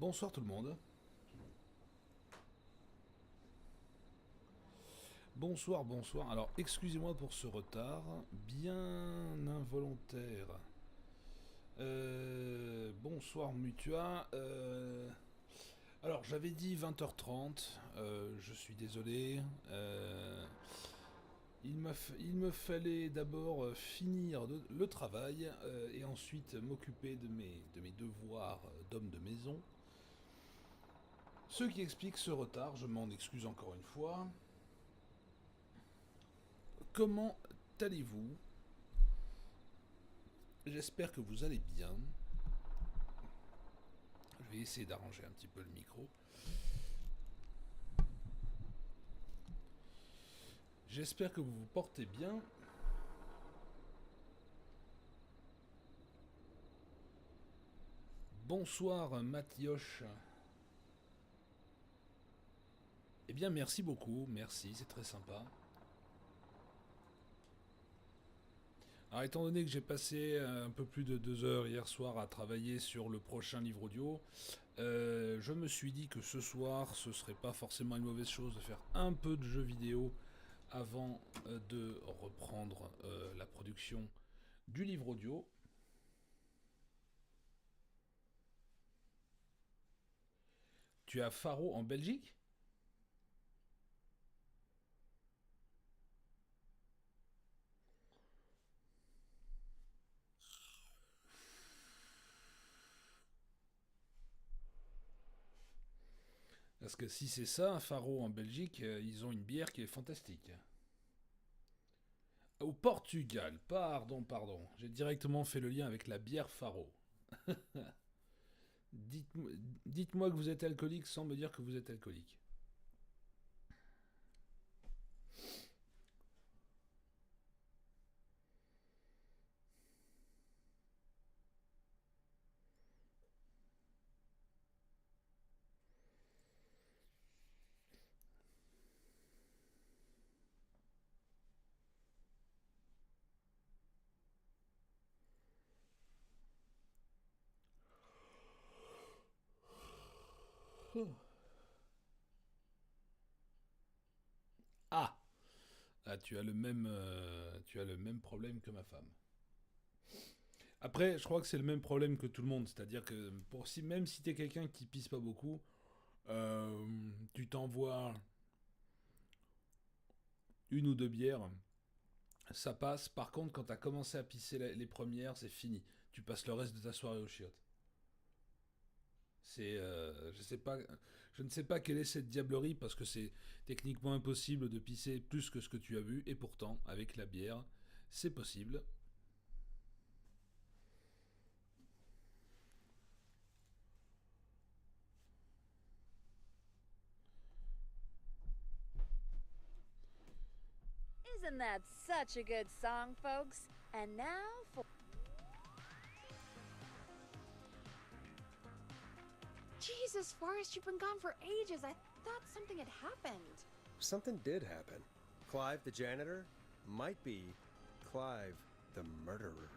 Bonsoir tout le monde. Bonsoir, bonsoir. Alors, excusez-moi pour ce retard, bien involontaire. Bonsoir Mutua. Alors, j'avais dit 20h30, je suis désolé. Il me fallait d'abord finir le travail et ensuite m'occuper de mes devoirs d'homme de maison. Ce qui explique ce retard, je m'en excuse encore une fois. Comment allez-vous? J'espère que vous allez bien. Je vais essayer d'arranger un petit peu le micro. J'espère que vous vous portez bien. Bonsoir Matioche. Eh bien merci beaucoup, merci, c'est très sympa. Alors étant donné que j'ai passé un peu plus de 2 heures hier soir à travailler sur le prochain livre audio, je me suis dit que ce soir ce serait pas forcément une mauvaise chose de faire un peu de jeux vidéo avant de reprendre la production du livre audio. Tu as Faro en Belgique? Parce que si c'est ça, Faro en Belgique, ils ont une bière qui est fantastique. Au Portugal, pardon. J'ai directement fait le lien avec la bière Faro. Dites-moi dites-moi que vous êtes alcoolique sans me dire que vous êtes alcoolique. Ah, ah tu as le même problème que ma femme. Après, je crois que c'est le même problème que tout le monde, c'est-à-dire que même si t'es quelqu'un qui pisse pas beaucoup, tu t'envoies une ou deux bières, ça passe. Par contre, quand t'as commencé à pisser les premières, c'est fini. Tu passes le reste de ta soirée au chiottes. Je ne sais pas quelle est cette diablerie parce que c'est techniquement impossible de pisser plus que ce que tu as bu et pourtant, avec la bière, c'est possible. Isn't that such a good song, folks? And now for. Jesus, Forrest, you've been gone for ages. I thought something had happened. Something did happen. Clive, the janitor, might be Clive, the murderer.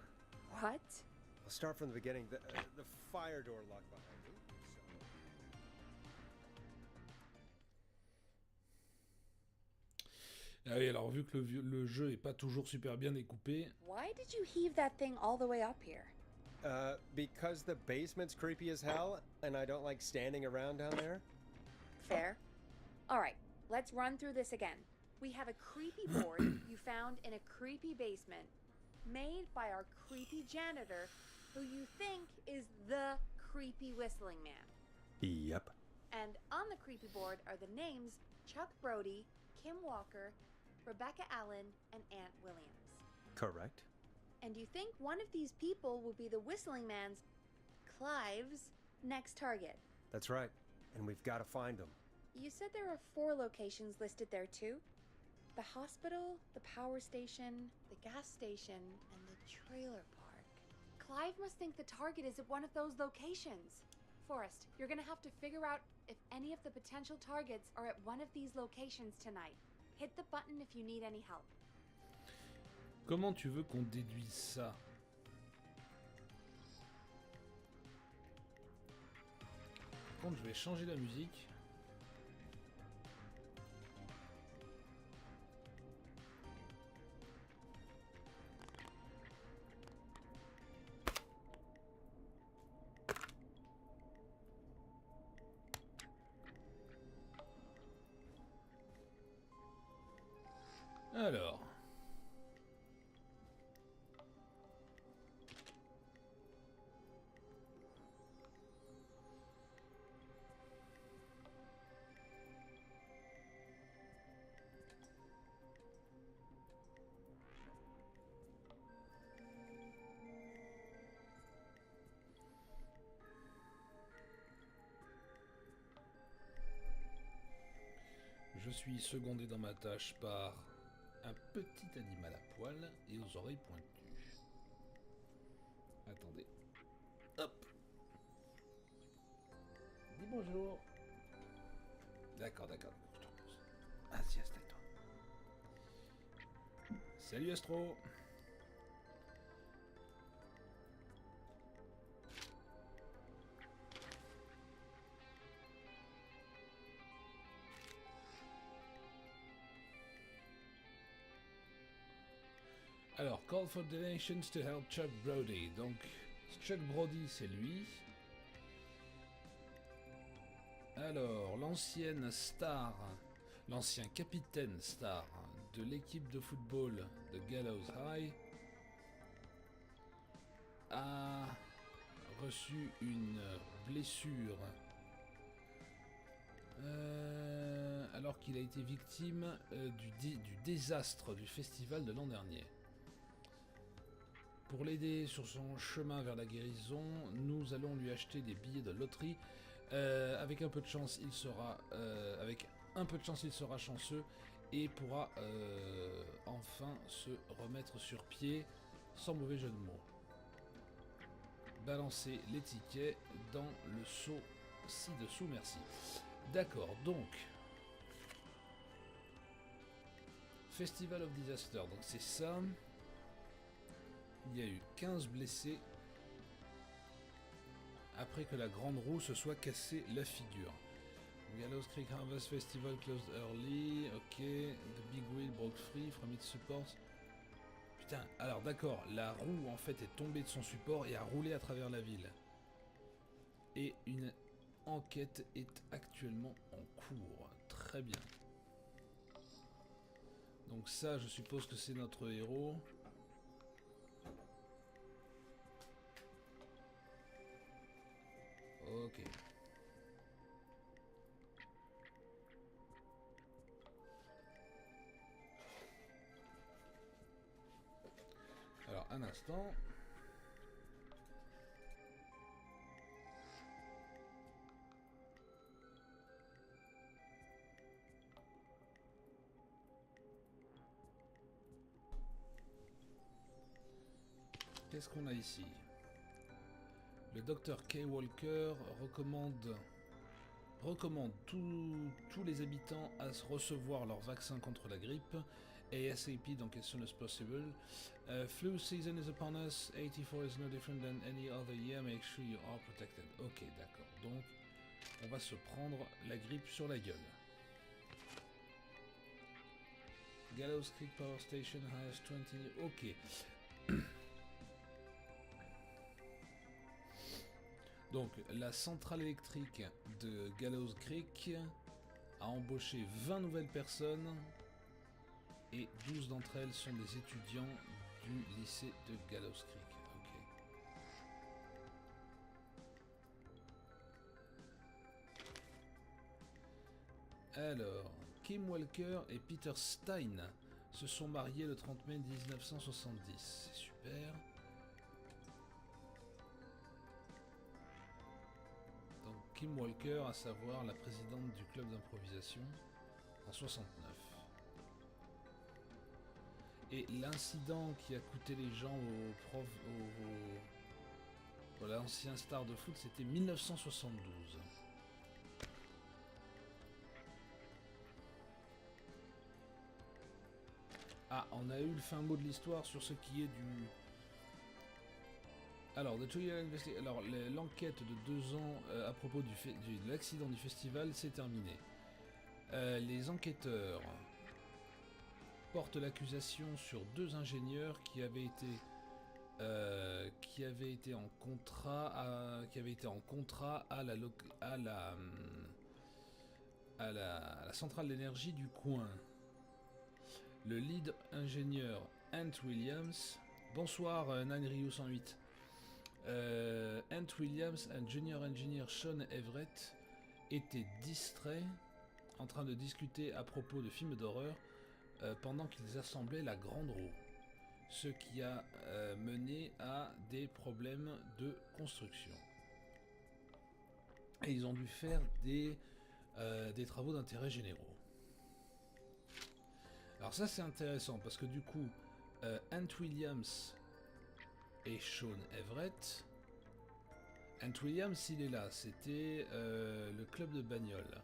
What? I'll start from the beginning. The fire door locked behind me. Ah oui, alors vu que le jeu est pas toujours super bien découpé, Why did you heave that thing all the way up here? Because the basement's creepy as hell, and I don't like standing around down there. Fair. All right, let's run through this again. We have a creepy board you found in a creepy basement, made by our creepy janitor, who you think is the creepy whistling man. Yep. And on the creepy board are the names Chuck Brody, Kim Walker, Rebecca Allen, and Aunt Williams. Correct. And you think one of these people will be the whistling man's, Clive's, next target. That's right. And we've got to find them. You said there are 4 locations listed there too? The hospital, the power station, the gas station, and the trailer park. Clive must think the target is at one of those locations. Forrest, you're gonna have to figure out if any of the potential targets are at one of these locations tonight. Hit the button if you need any help. comment tu veux qu'on déduise ça? Par contre, je vais changer la musique. Alors. Je suis secondé dans ma tâche par un petit animal à poil et aux oreilles pointues. Attendez. Hop. Dis bonjour. D'accord, d'accord. Je te repose. Vas-y, installe-toi. Salut Astro. Alors, call for donations to help Chuck Brody. Donc, Chuck Brody, c'est lui. Alors, l'ancienne star, l'ancien capitaine star de l'équipe de football de Gallows High a reçu une blessure alors qu'il a été victime du désastre du festival de l'an dernier. Pour l'aider sur son chemin vers la guérison, nous allons lui acheter des billets de loterie. Avec un peu de chance, il sera chanceux et pourra enfin se remettre sur pied, sans mauvais jeu de mots. Balancer les tickets dans le seau ci-dessous, merci. D'accord, donc Festival of Disaster, donc c'est ça. Il y a eu 15 blessés après que la grande roue se soit cassée la figure. Gallows Creek Harvest Festival closed early. Ok. The big wheel broke free from its support. Putain, alors d'accord, la roue en fait est tombée de son support et a roulé à travers la ville. Et une enquête est actuellement en cours. Très bien. Donc ça, je suppose que c'est notre héros. Ok. Alors, un instant. Qu'est-ce qu'on a ici? Le docteur K. Walker recommande tous les habitants à recevoir leur vaccin contre la grippe ASAP, donc as soon as possible. Flu season is upon us. 84 is no different than any other year. Make sure you are protected. Ok, d'accord. Donc, on va se prendre la grippe sur la gueule. Gallows Creek Power Station has 20... Ok. Donc, la centrale électrique de Gallows Creek a embauché 20 nouvelles personnes et 12 d'entre elles sont des étudiants du lycée de Gallows Creek. Ok. Alors, Kim Walker et Peter Stein se sont mariés le 30 mai 1970. C'est super. Donc Kim Walker, à savoir la présidente du club d'improvisation, en 69. Et l'incident qui a coûté les gens au l'ancien star de foot, c'était 1972. Ah, on a eu le fin mot de l'histoire sur ce qui est du... Alors, l'enquête de 2 ans à propos de l'accident du festival s'est terminée. Les enquêteurs portent l'accusation sur 2 ingénieurs qui avaient été en contrat à la centrale d'énergie du coin. Le lead ingénieur Ant Williams. Bonsoir Nanryu 108. Ant Williams et Junior Engineer Sean Everett étaient distraits en train de discuter à propos de films d'horreur pendant qu'ils assemblaient la grande roue, ce qui a mené à des problèmes de construction. Et ils ont dû faire des travaux d'intérêt généraux. Alors ça c'est intéressant parce que du coup Ant Williams et Sean Everett. Ant Williams il est là, c'était le club de bagnole.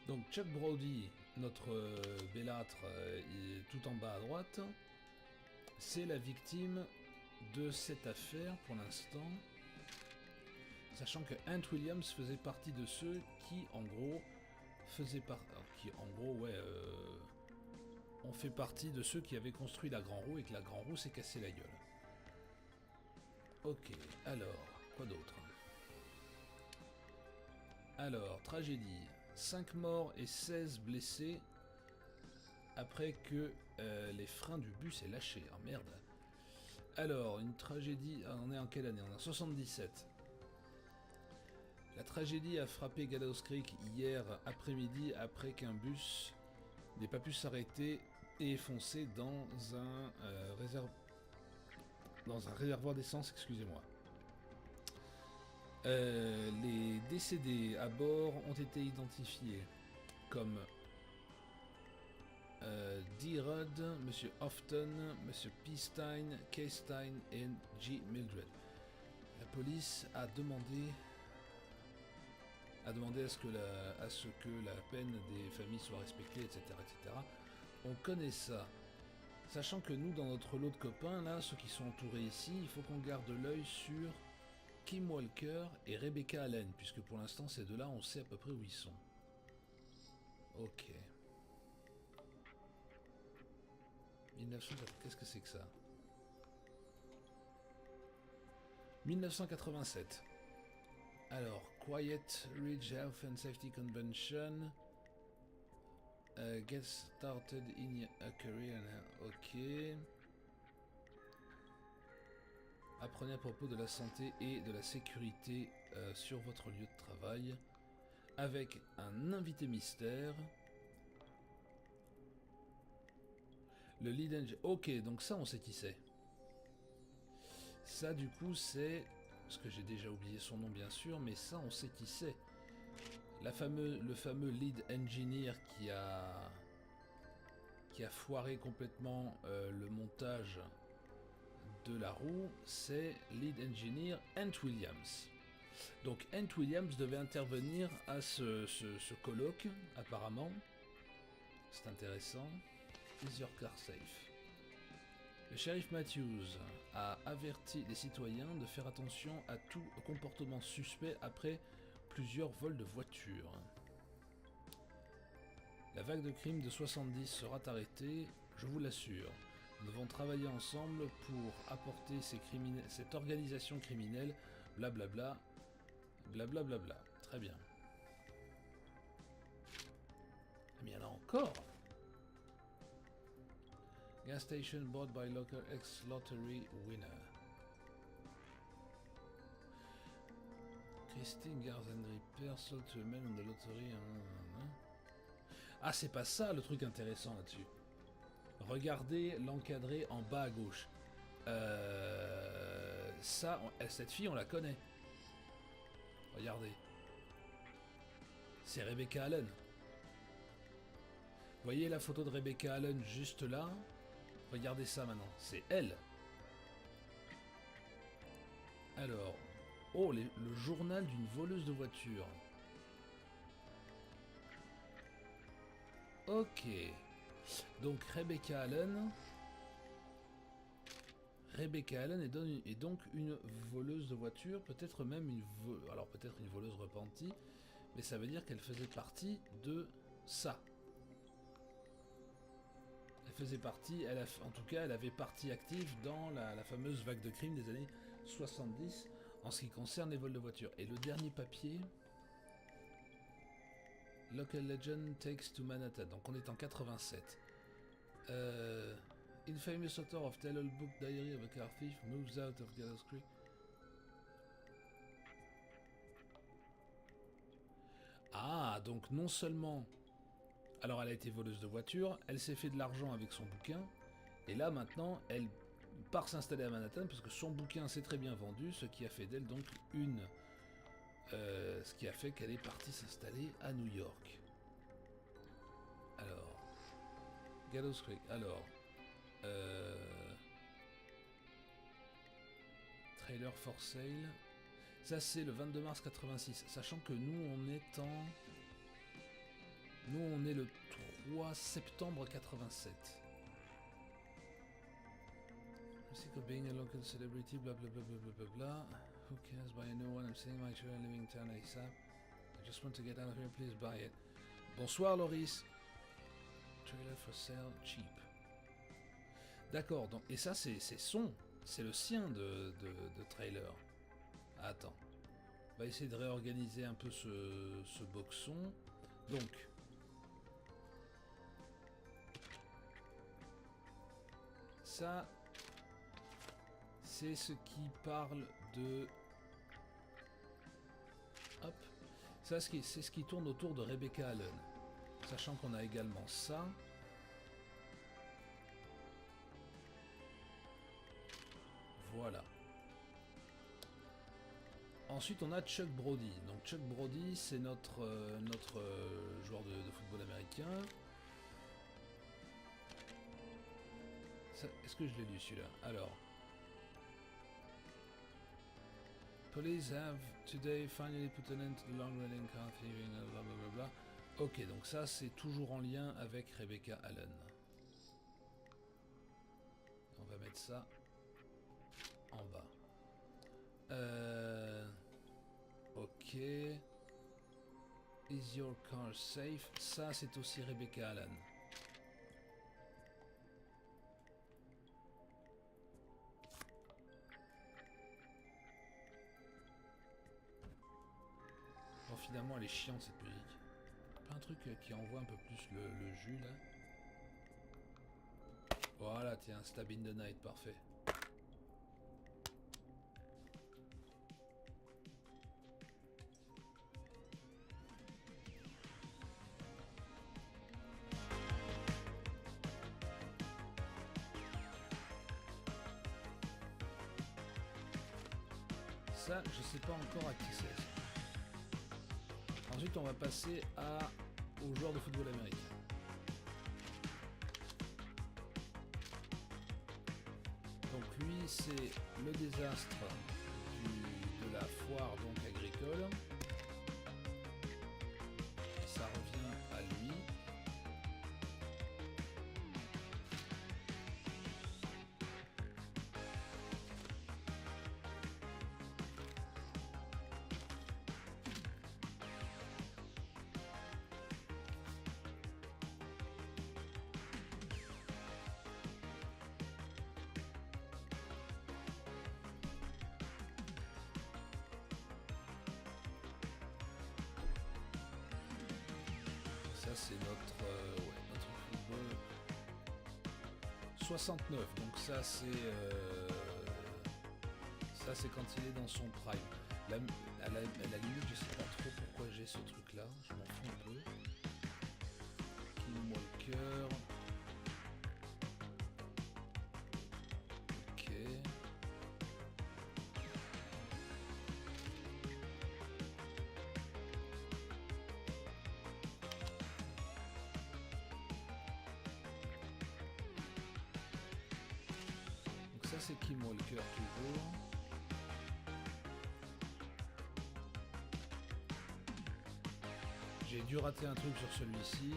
Donc Chuck Brody, notre bellâtre tout en bas à droite, c'est la victime de cette affaire pour l'instant, sachant que Ant Williams faisait partie de ceux qui en gros on fait partie de ceux qui avaient construit la Grand Roue et que la Grand Roue s'est cassé la gueule. Ok, alors, quoi d'autre? Alors, tragédie. 5 morts et 16 blessés après que les freins du bus aient lâché. Ah merde. Alors, une tragédie... on est en quelle année? On est en 77. La tragédie a frappé Gallows Creek hier après-midi après qu'un bus n'ait pas pu s'arrêter et est foncé dans un réservoir d'essence, excusez-moi. Les décédés à bord ont été identifiés comme D. Rudd, M. Houghton, M. P. Stein, K. Stein et G. Mildred. La police a demandé à ce que la peine des familles soit respectée, etc., etc. On connaît ça. Sachant que nous, dans notre lot de copains, là, ceux qui sont entourés ici, il faut qu'on garde l'œil sur Kim Walker et Rebecca Allen, puisque pour l'instant, ces deux-là, on sait à peu près où ils sont. Ok. 1900, qu'est-ce que c'est que ça? 1987. Alors, Quiet Ridge Health and Safety Convention. Get started in a career. Ok. Apprenez à propos de la santé et de la sécurité sur votre lieu de travail. Avec un invité mystère. Le lead engine. Ok, donc ça, on sait qui c'est. Ça, du coup, c'est... Parce que j'ai déjà oublié son nom, bien sûr, mais ça, on sait qui c'est. Le fameux lead engineer qui a foiré complètement le montage de la roue, c'est lead engineer Ant Williams. Donc Ant Williams devait intervenir à ce colloque, apparemment. C'est intéressant. Is your car safe? Le shérif Matthews a averti les citoyens de faire attention à tout comportement suspect après plusieurs vols de voitures. La vague de crimes de 70 sera arrêtée, je vous l'assure. Nous devons travailler ensemble pour apporter cette organisation criminelle, blablabla, blablabla. Très bien. Mais il y en a encore. Gas station bought by local ex-lottery winner. Christine Garden Repair sold to a man on the lottery. Ah, c'est pas ça le truc intéressant là-dessus. Regardez l'encadré en bas à gauche. Cette fille, on la connaît. Regardez. C'est Rebecca Allen. Voyez la photo de Rebecca Allen juste là. Regardez ça maintenant. C'est elle. Alors. Oh, le journal d'une voleuse de voiture. Ok. Donc Rebecca Allen. Rebecca Allen est donc une voleuse de voiture, peut-être même alors peut-être une voleuse repentie, mais ça veut dire qu'elle faisait partie de ça. Elle faisait partie, en tout cas, elle avait partie active dans la fameuse vague de crimes des années 70 en ce qui concerne les vols de voiture. Et le dernier papier, Local Legend Takes to Manhattan. Donc on est en 87. Infamous author of tell-all book Diary of a Car Thief moves out of Gallows Creek. Ah, donc non seulement... Alors elle a été voleuse de voiture, elle s'est fait de l'argent avec son bouquin, et là maintenant elle part s'installer à Manhattan parce que son bouquin s'est très bien vendu, ce qui a fait d'elle donc ce qui a fait qu'elle est partie s'installer à New York. Alors... Gallows Creek, alors... Trailer for sale. Ça c'est le 22 mars 86. Sachant que nous on est le 3 septembre 87. Sick of being a local celebrity, blah blah blah blah blah blah blah. Who cares? Buy a new one. I'm selling my trailer living in town ASAP. I just want to get out of here. Please buy it. Bonsoir Loris. Trailer for sale cheap. D'accord, donc, et ça c'est le sien de trailer. Attends, on va essayer de réorganiser un peu ce boxon. Donc, ça, c'est ce qui parle de... Hop, ça c'est ce qui tourne autour de Rebecca Allen. Sachant qu'on a également ça. Voilà. Ensuite, on a Chuck Brody. Donc Chuck Brody, c'est notre joueur de football américain. Est-ce que je l'ai lu celui-là? Alors. Police have today finally put an end to the long-running car thieving, blablabla. Ok, donc ça, c'est toujours en lien avec Rebecca Allen. On va mettre ça en bas. Ok. Is your car safe? Ça, c'est aussi Rebecca Allen. Bon, finalement, elle est chiante cette musique. Pas un truc qui envoie un peu plus le jus là. Voilà, tiens, Stab in the Night, parfait. Ça, je sais pas encore à qui c'est. Ensuite, on va passer aux joueurs de football américain. Donc lui, c'est le désastre de la foire donc agricole. Ça revient à lui. Ça c'est notre football 69, donc ça c'est quand il est dans son prime. À la limite je sais pas trop pourquoi j'ai ce truc là, je m'en fous un peu. King Walker. Ok. Ça c'est Kim Walker toujours. J'ai dû rater un truc sur celui-ci.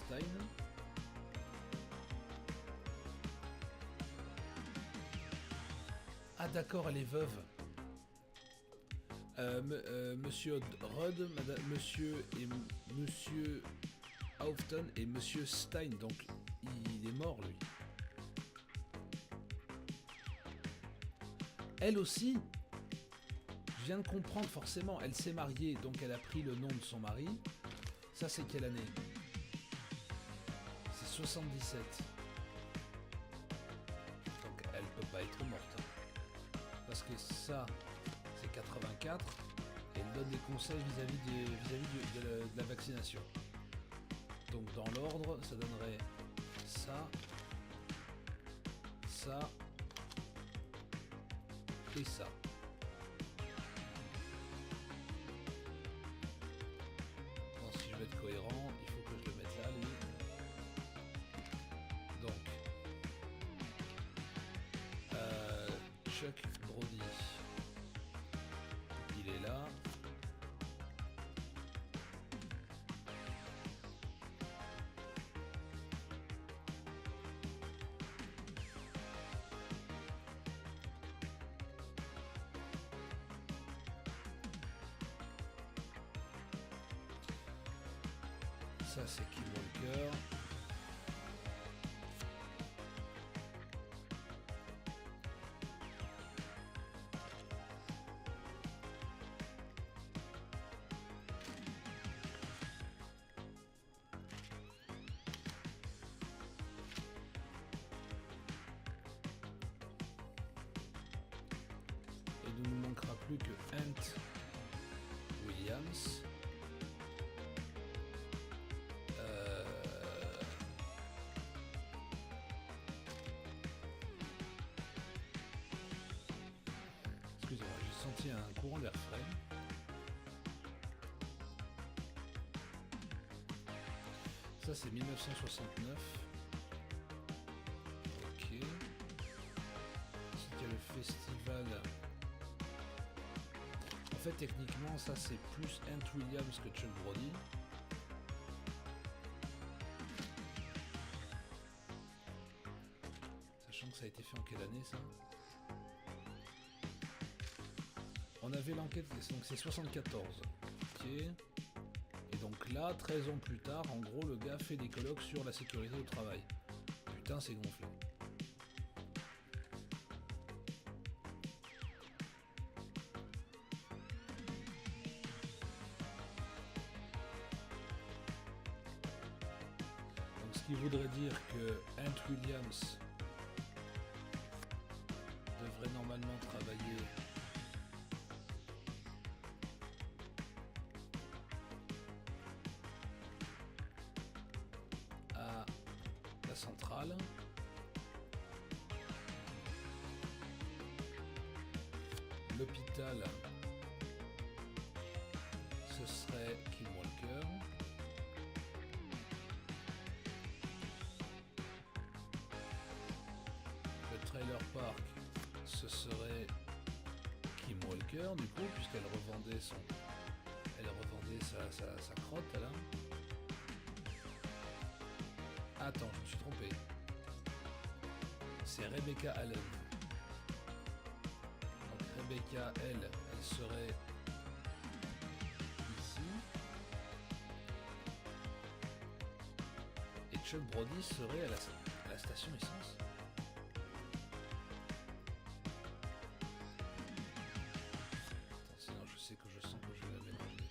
Stein. Ah d'accord, elle est veuve. Monsieur Rudd, monsieur Houghton et monsieur Stein, donc il est mort lui. Elle aussi, je viens de comprendre forcément, elle s'est mariée, donc elle a pris le nom de son mari. Ça c'est quelle année? C'est 77. Donc elle peut pas être morte. Parce que ça, c'est 84. Et elle donne des conseils vis-à-vis de la vaccination. Donc dans l'ordre, ça donnerait ça, ça et ça. Bon, si je veux être cohérent, il faut que je le mette là, lui. Donc, Chuck Brody, il est là. Ça c'est Clive Walker. Et il ne nous manquera plus que Ant Williams. Excusez-moi, j'ai senti un courant d'air frais. Ça c'est 1969. Ok. Ensuite il y a le festival. En fait techniquement ça c'est plus Ant Williams que Chuck Brody. Sachant que ça a été fait en quelle année ça? On avait l'enquête, donc c'est 74. Ok. Et donc là, 13 ans plus tard, en gros, le gars fait des colloques sur la sécurité au travail. Putain, c'est gonflé. Donc ce qui voudrait dire que Ant Williams devrait normalement travailler à la centrale. L'hôpital, ce serait Clive Walker. Le trailer park, ce serait Clive Walker du coup, puisqu'elle revendait sa crotte là. Attends, je me suis trompé. C'est Rebecca Allen. Donc Rebecca, elle serait ici. Et Chuck Brody serait à la station essence. Attends, sinon je sais que je sens que je vais la mélanger.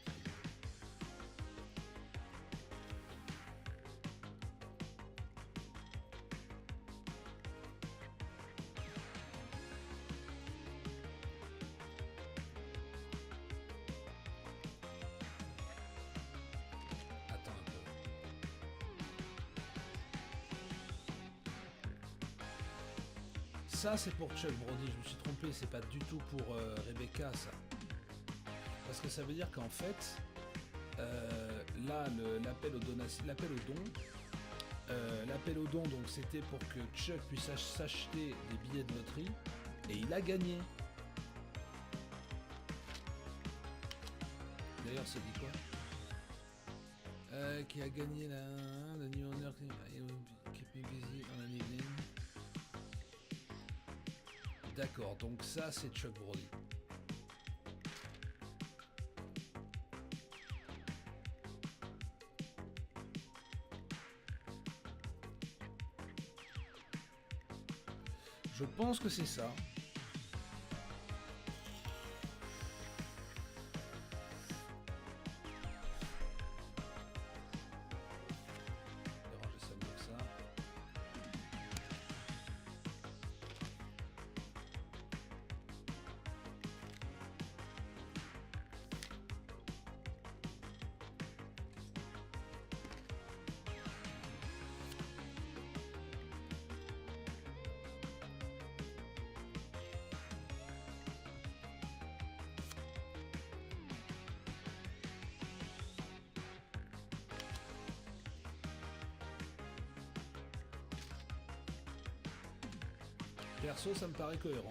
Attends un peu. Ça c'est pour Chuck Brody, je me suis trompé, c'est pas du tout pour Rebecca ça. Parce que ça veut dire qu'en fait, là l'appel aux dons, donc c'était pour que Chuck puisse s'acheter des billets de loterie, et il a gagné. D'ailleurs c'est dit quoi? Qui a gagné la New Honor qui est visible dans la Nivelle. D'accord, donc ça c'est Chuck Brody. Je pense que c'est ça. Perso, ça me paraît cohérent.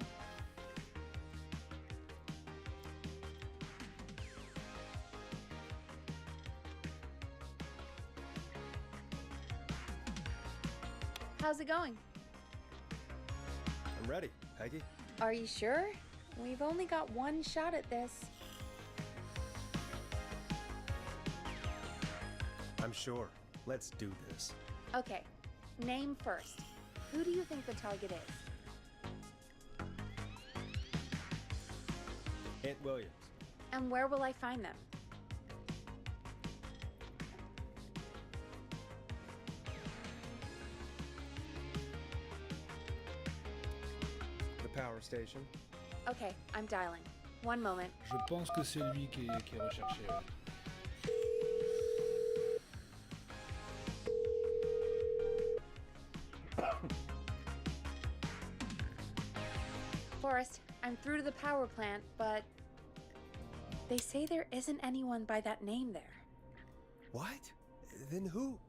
How's it going? I'm ready, Peggy. Are you sure? We've only got one shot at this. I'm sure. Let's do this. Okay, name first. Who do you think the target is? Aunt Williams. And where will I find them? The power station. Okay, I'm dialing. One moment. Je pense que c'est lui qui est recherché. Ouais. Forrest, I'm through to the power plant, but they say there isn't anyone by that name there. What? Then who?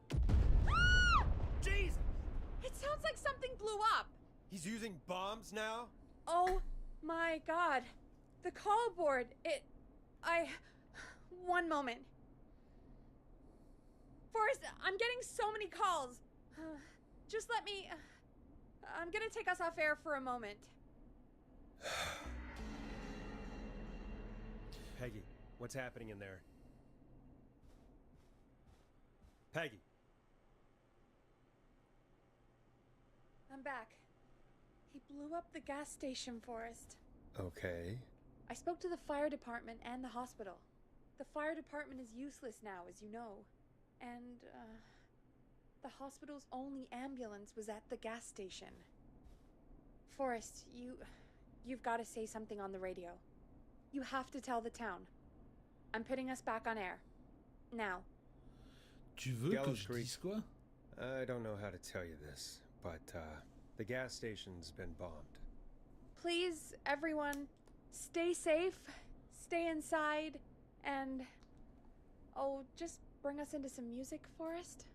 Jesus! It sounds like something blew up. He's using bombs now? Oh my god. The call board. One moment. Forrest, I'm getting so many calls. Just let me... I'm gonna take us off air for a moment. Peggy, what's happening in there? Peggy. I'm back. He blew up the gas station, Forrest. Okay. I spoke to the fire department and the hospital. The fire department is useless now, as you know. And, the hospital's only ambulance was at the gas station. Forrest, you've got to say something on the radio. You have to tell the town. I'm putting us back on air. Now. Tu veux que je dise quoi? I don't know how to tell you this, but, the gas station's been bombed. Please, everyone, stay safe, stay inside, and... Oh, just bring us into some music, Forrest.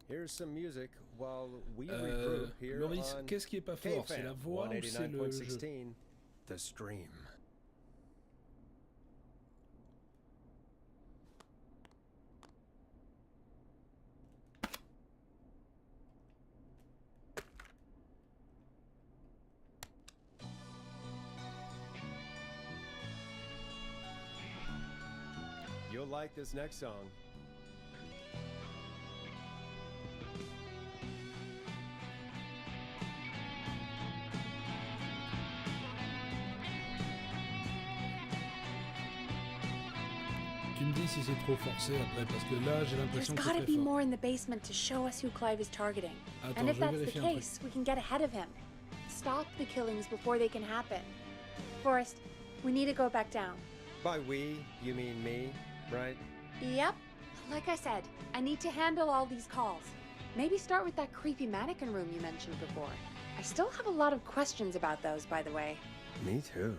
Here's some music while we regroup here Maurice, on qu'est-ce qui est pas fort? C'est la voix ou c'est le jeu? The Stream. You'll like this next song. Tu me dis si c'est trop forcé après, parce que là j'ai l'impression There's que c'est gotta très be fort. more in the basement to show us who Clive is targeting. Attends, And if je vais that's the vérifier un truc. case, we can get ahead of him. Stop the killings before they can happen. Forrest, we need to go back down. By we, you mean me, right? Yep. Like I said, I need to handle all these calls. Maybe start with that creepy mannequin room you mentioned before. I still have a lot of questions about those, by the way. Me too.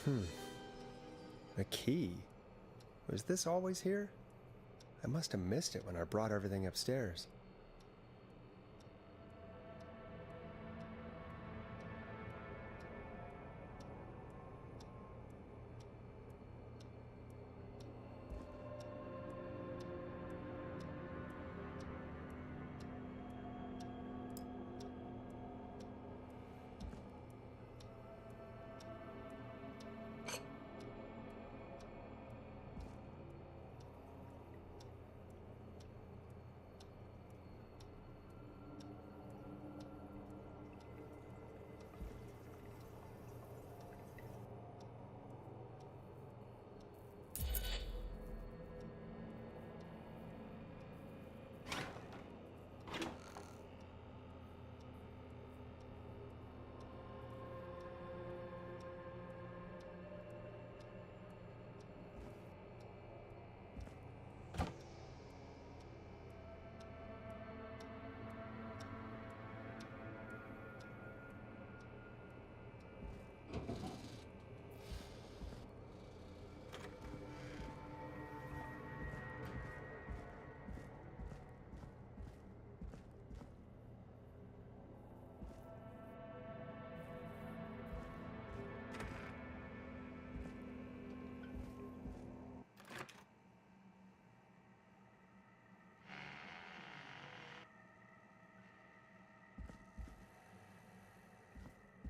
A key? Was this always here? I must have missed it when I brought everything upstairs.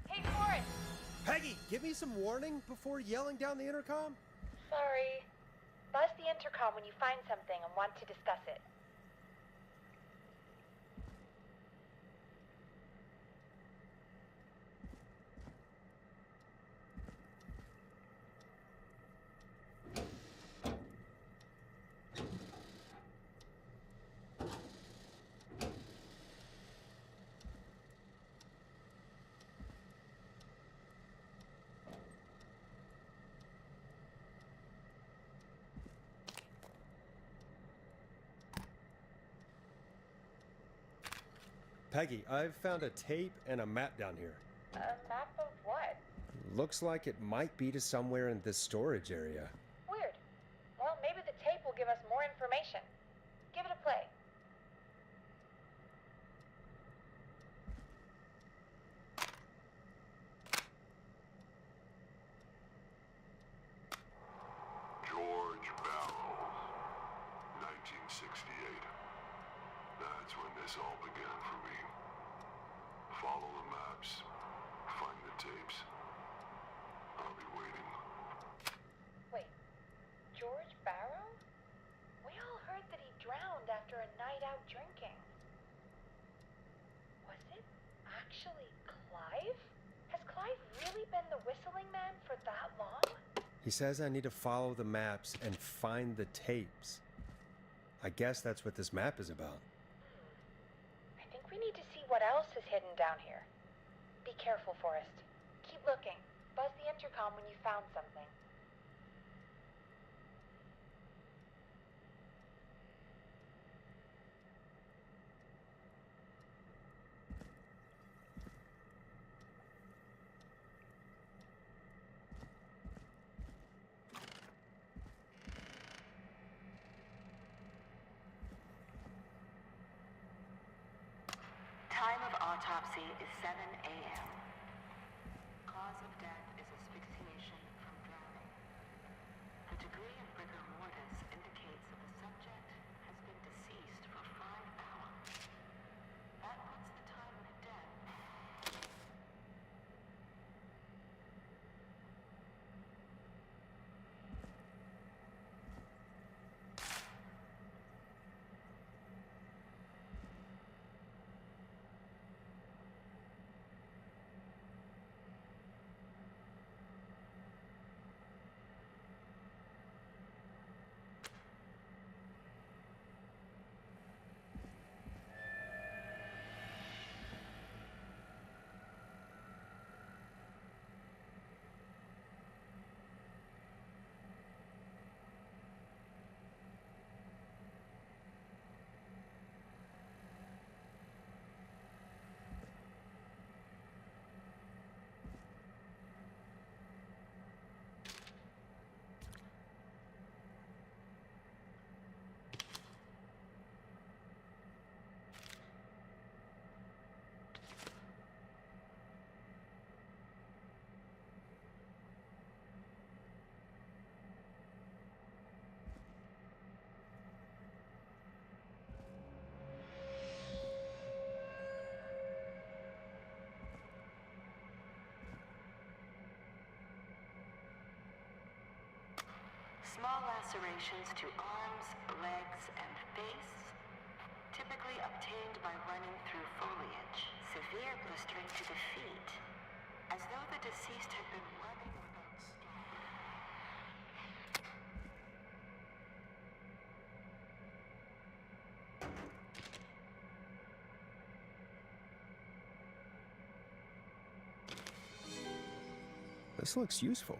Hey, Forrest! Peggy, give me some warning before yelling down the intercom? Sorry. Buzz the intercom when you find something and want to discuss it. Peggy, I've found a tape and a map down here. A map of what? Looks like it might be to somewhere in this storage area. Weird. Well, maybe the tape will give us more information. Give it a play. George Barrow, 1968. That's when this all began for me. Follow the maps, find the tapes. I'll be waiting. Wait, George Barrow? We all heard that he drowned after a night out drinking. Was it actually Clive? Has Clive really been the whistling man for that long? He says I need to follow the maps and find the tapes. I guess that's what this map is about. I think we need to see what else is hidden down here. Be careful, Forrest. Keep looking. Buzz the intercom when you found something. Time of autopsy is 7 a.m. Cause of death is asphyxiation from drowning. The degree of rigor mortis indicates that the subject has been deceased for 5 hours. That puts the time of death. Small lacerations to arms, legs, and face, typically obtained by running through foliage. Severe blistering to the feet, as though the deceased had been running without stopping. This looks useful.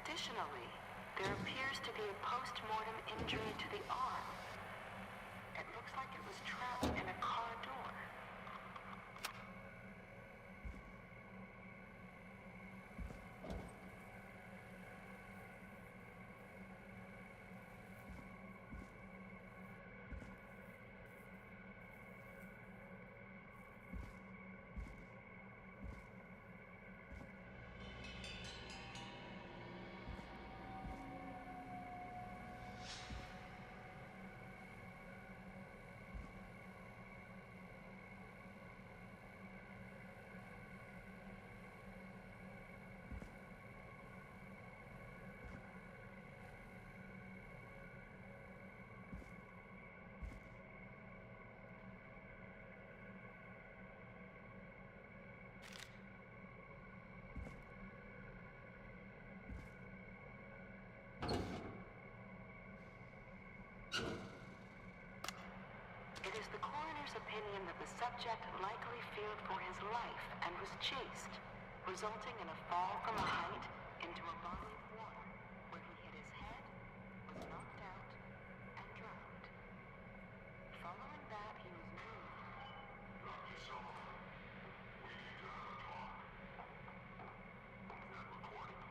Additionally, there appears to be a post-mortem injury to the arm. It looks like it was trapped in a car door. It is the coroner's opinion that the subject likely feared for his life and was chased, resulting in a fall from a height into a body of water, where he hit his head, was knocked out, and drowned. Following that, he was moved. Knock yourself. We need to have a talk. That recording.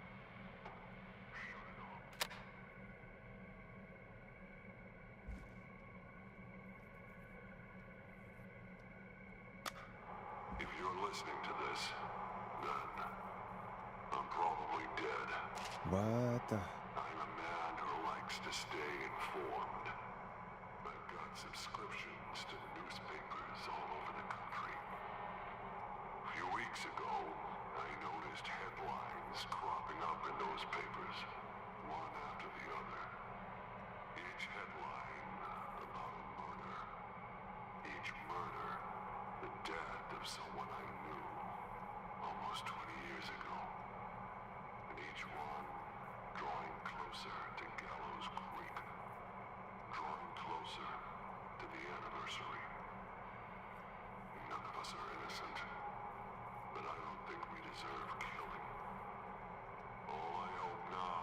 Shut it off. If you're listening to this, then I'm probably dead. What the? I'm a man who likes to stay informed. I've got subscriptions to newspapers all over the country. A few weeks ago, I noticed headlines cropping up in those papers, one after the other. Each headline about a murder. Each murder, the death of someone I knew almost 20 years ago. And each one drawing closer to Gallows Creek. Drawing closer to the anniversary. None of us are innocent, but I don't think we deserve killing. All I hope now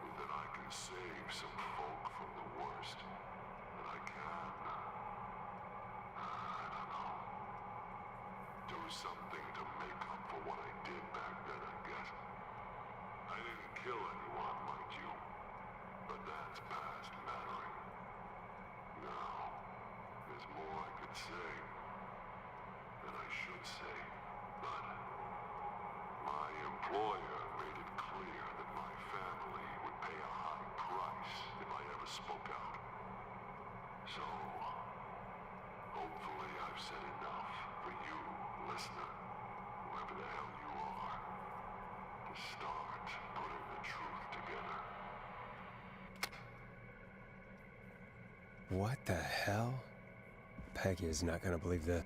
is that I can save some folk from the worst that I can. I don't know. Do something to make up for what I did back then, I guess. I didn't kill anyone, mind you, but that's past mattering. Now, there's more I could can't say. And I should say, but my employer made it clear that my family would pay a high price if I ever spoke out. So, hopefully I've said enough for you, listener, whoever the hell you are, to start putting the truth together. What the hell? Peggy is not gonna believe this.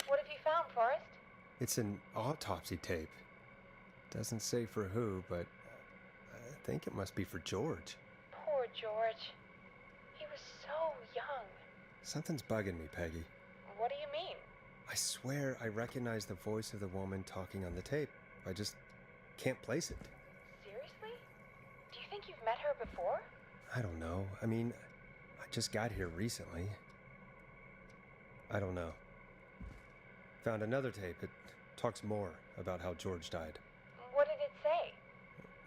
What have you found, Forrest? It's an autopsy tape. Doesn't say for who, but I think it must be for George. Poor George. He was so young. Something's bugging me, Peggy. What do you mean? I swear I recognize the voice of the woman talking on the tape. I just can't place it. Seriously? Do you think you've met her before? I don't know. I mean, I just got here recently. I don't know. Found another tape. It talks more about how George died. What did it say?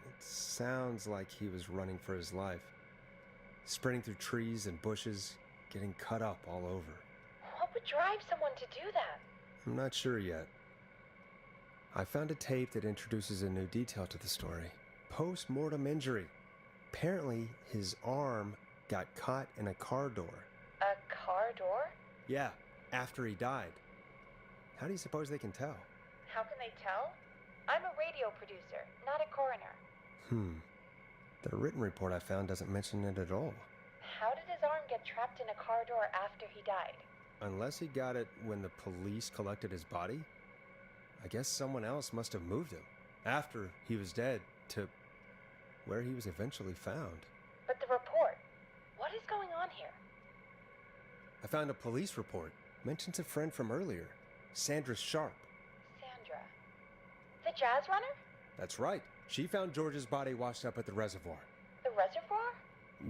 It sounds like he was running for his life. Sprinting through trees and bushes, getting cut up all over. What would drive someone to do that? I'm not sure yet. I found a tape that introduces a new detail to the story. Post-mortem injury. Apparently, his arm got caught in a car door. A car door? Yeah, after he died. How do you suppose they can tell? How can they tell? I'm a radio producer, not a coroner. The written report I found doesn't mention it at all. How did his arm get trapped in a car door after he died? Unless he got it when the police collected his body, I guess someone else must have moved him after he was dead to where he was eventually found. But the report, what is going on here? I found a police report. Mentions a friend from earlier, Sandra Sharp. Sandra. The jazz runner? That's right. She found George's body washed up at the reservoir. The reservoir?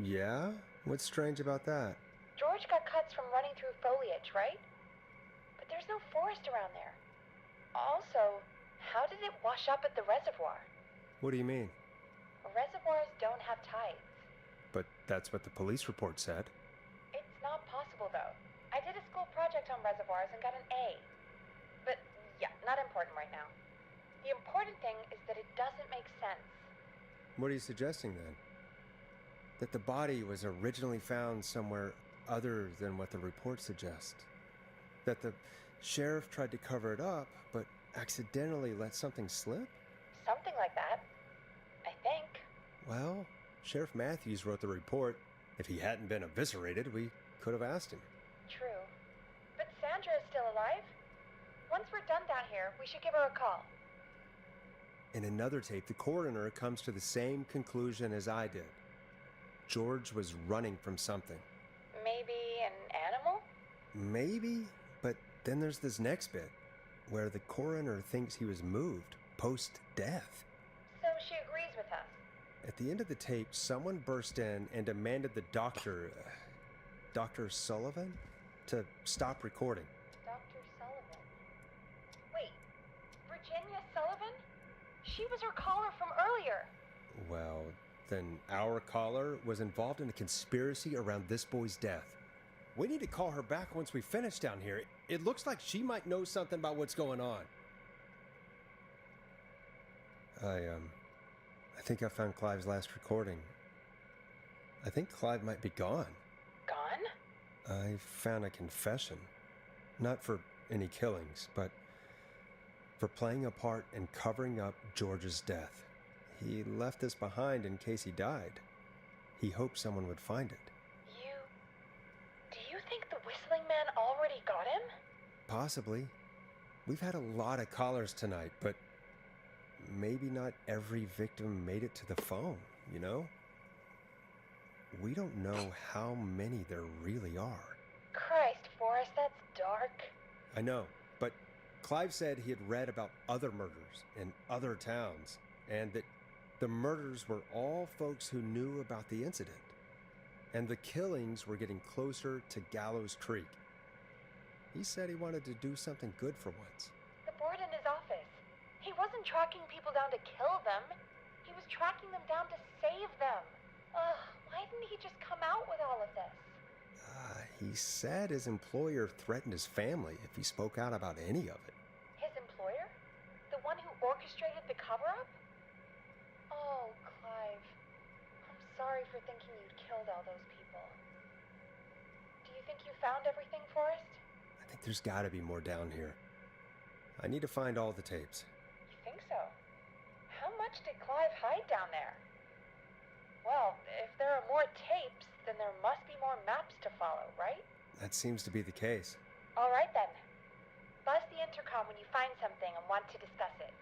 Yeah? What's strange about that? George got cuts from running through foliage, right? But there's no forest around there. Also, how did it wash up at the reservoir? What do you mean? Reservoirs don't have tides. But that's what the police report said. It's not possible, though. I did a school project on reservoirs and got an A. But, yeah, not important right now. The important thing is that it doesn't make sense. What are you suggesting then? That the body was originally found somewhere other than what the report suggests? That the sheriff tried to cover it up, but accidentally let something slip? Something like that. I think. Well, Sheriff Matthews wrote the report. If he hadn't been eviscerated, we could have asked him. True. But Sandra is still alive. Once we're done down here, we should give her a call. In another tape, the coroner comes to the same conclusion as I did. George was running from something. Maybe an animal? Maybe, but then there's this next bit, where the coroner thinks he was moved post-death. So she agrees with us. At the end of the tape, someone burst in and demanded the doctor, Dr. Sullivan, to stop recording. Dr. Sullivan. Wait, Virginia Sullivan? She was her caller from earlier. Well, then our caller was involved in a conspiracy around this boy's death. We need to call her back once we finish down here. It looks like she might know something about what's going on. I think I found Clive's last recording. I think Clive might be gone. Gone? I found a confession. Not for any killings, but for playing a part in covering up George's death. He left this behind in case he died. He hoped someone would find it. Do you think the whistling man already got him? Possibly. We've had a lot of callers tonight, but maybe not every victim made it to the phone, you know? we don't know how many there really are. Christ, Forrest, that's dark. I know, but Clive said he had read about other murders in other towns, and that the murders were all folks who knew about the incident. And the killings were getting closer to Gallows Creek. He said he wanted to do something good for once. The board in his office. He wasn't tracking people down to kill them. He was tracking them down to save them. Ugh, why didn't he just come out with all of this? He said his employer threatened his family if he spoke out about any of it. His employer? The one who orchestrated the cover-up? Oh, Clive. I'm sorry for thinking you'd killed all those people. Do you think you found everything, Forrest? I think there's got to be more down here. I need to find all the tapes. You think so? How much did Clive hide down there? Well, if there are more tapes, then there must be more maps to follow, right? That seems to be the case. All right then. Buzz the intercom when you find something and want to discuss it.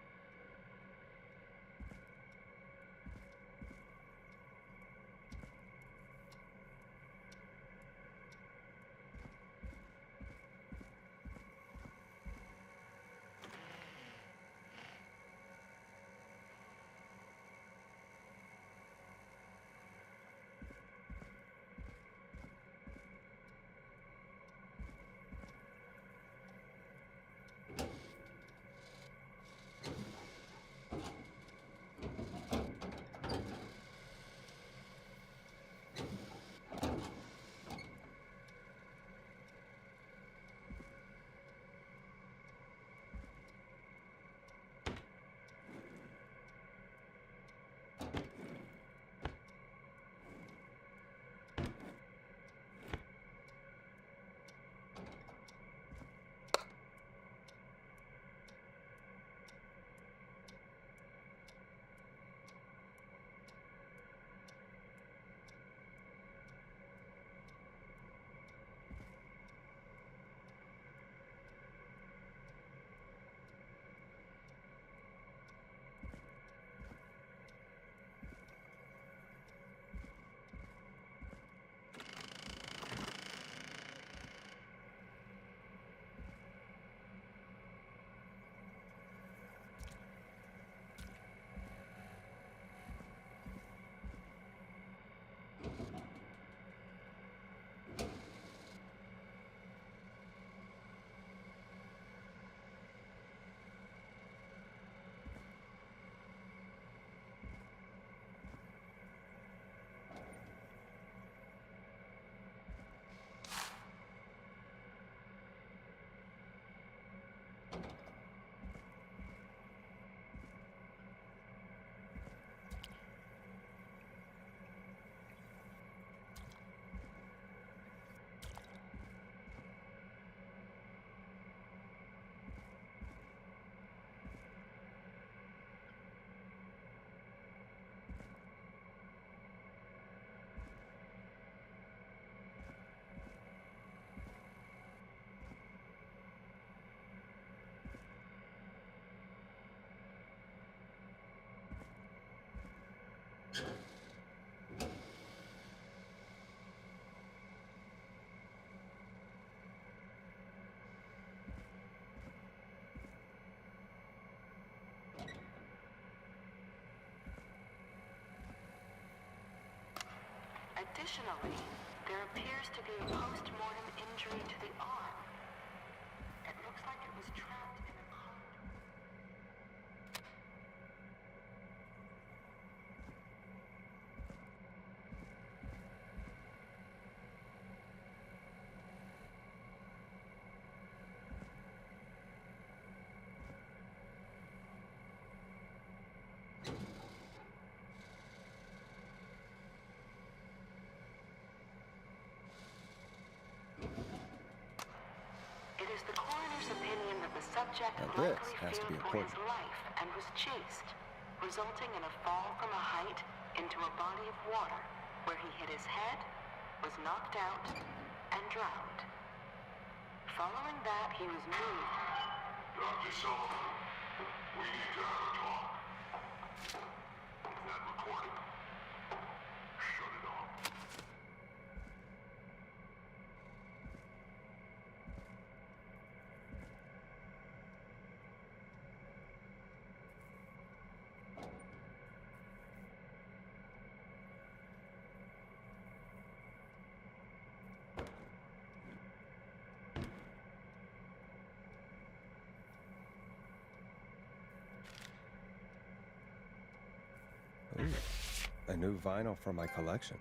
Additionally, there appears to be a post-mortem injury to the arm. It looks like it was trapped in a corridor. It is the coroner's opinion that the subject Now this likely has to be feared for his important. life and was chased, resulting in a fall from a height into a body of water where he hit his head, was knocked out, and drowned. Following that, he was moved. Dr. Sullivan, we need to have a talk. That recording. Shut it off. a new vinyl for my collection.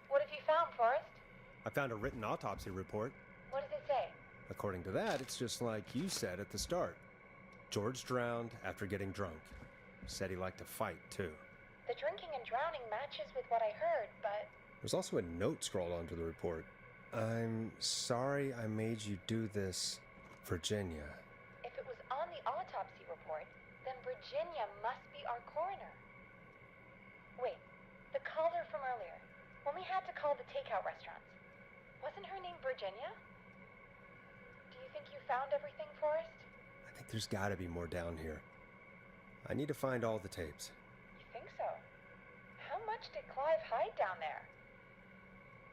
What have you found, Forrest? I found a written autopsy report. What does it say? According to that, it's just like you said at the start. George drowned after getting drunk. Said he liked to fight, too. The drinking and drowning matches with what I heard, but... There's also a note scrawled onto the report. I'm sorry I made you do this, Virginia. if it was on the autopsy report, then Virginia must be our coroner. Wait, the caller from earlier, when we had to call the takeout restaurants, wasn't her name Virginia? Do you think you found everything, Forrest? I think there's gotta be more down here. I need to find all the tapes. You think so? How much did Clive hide down there?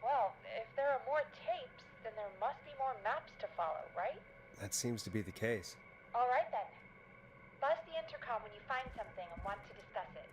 Well, if there are more tapes, then there must be more maps to follow, right? That seems to be the case. All right then. Buzz the intercom when you find something and want to discuss it.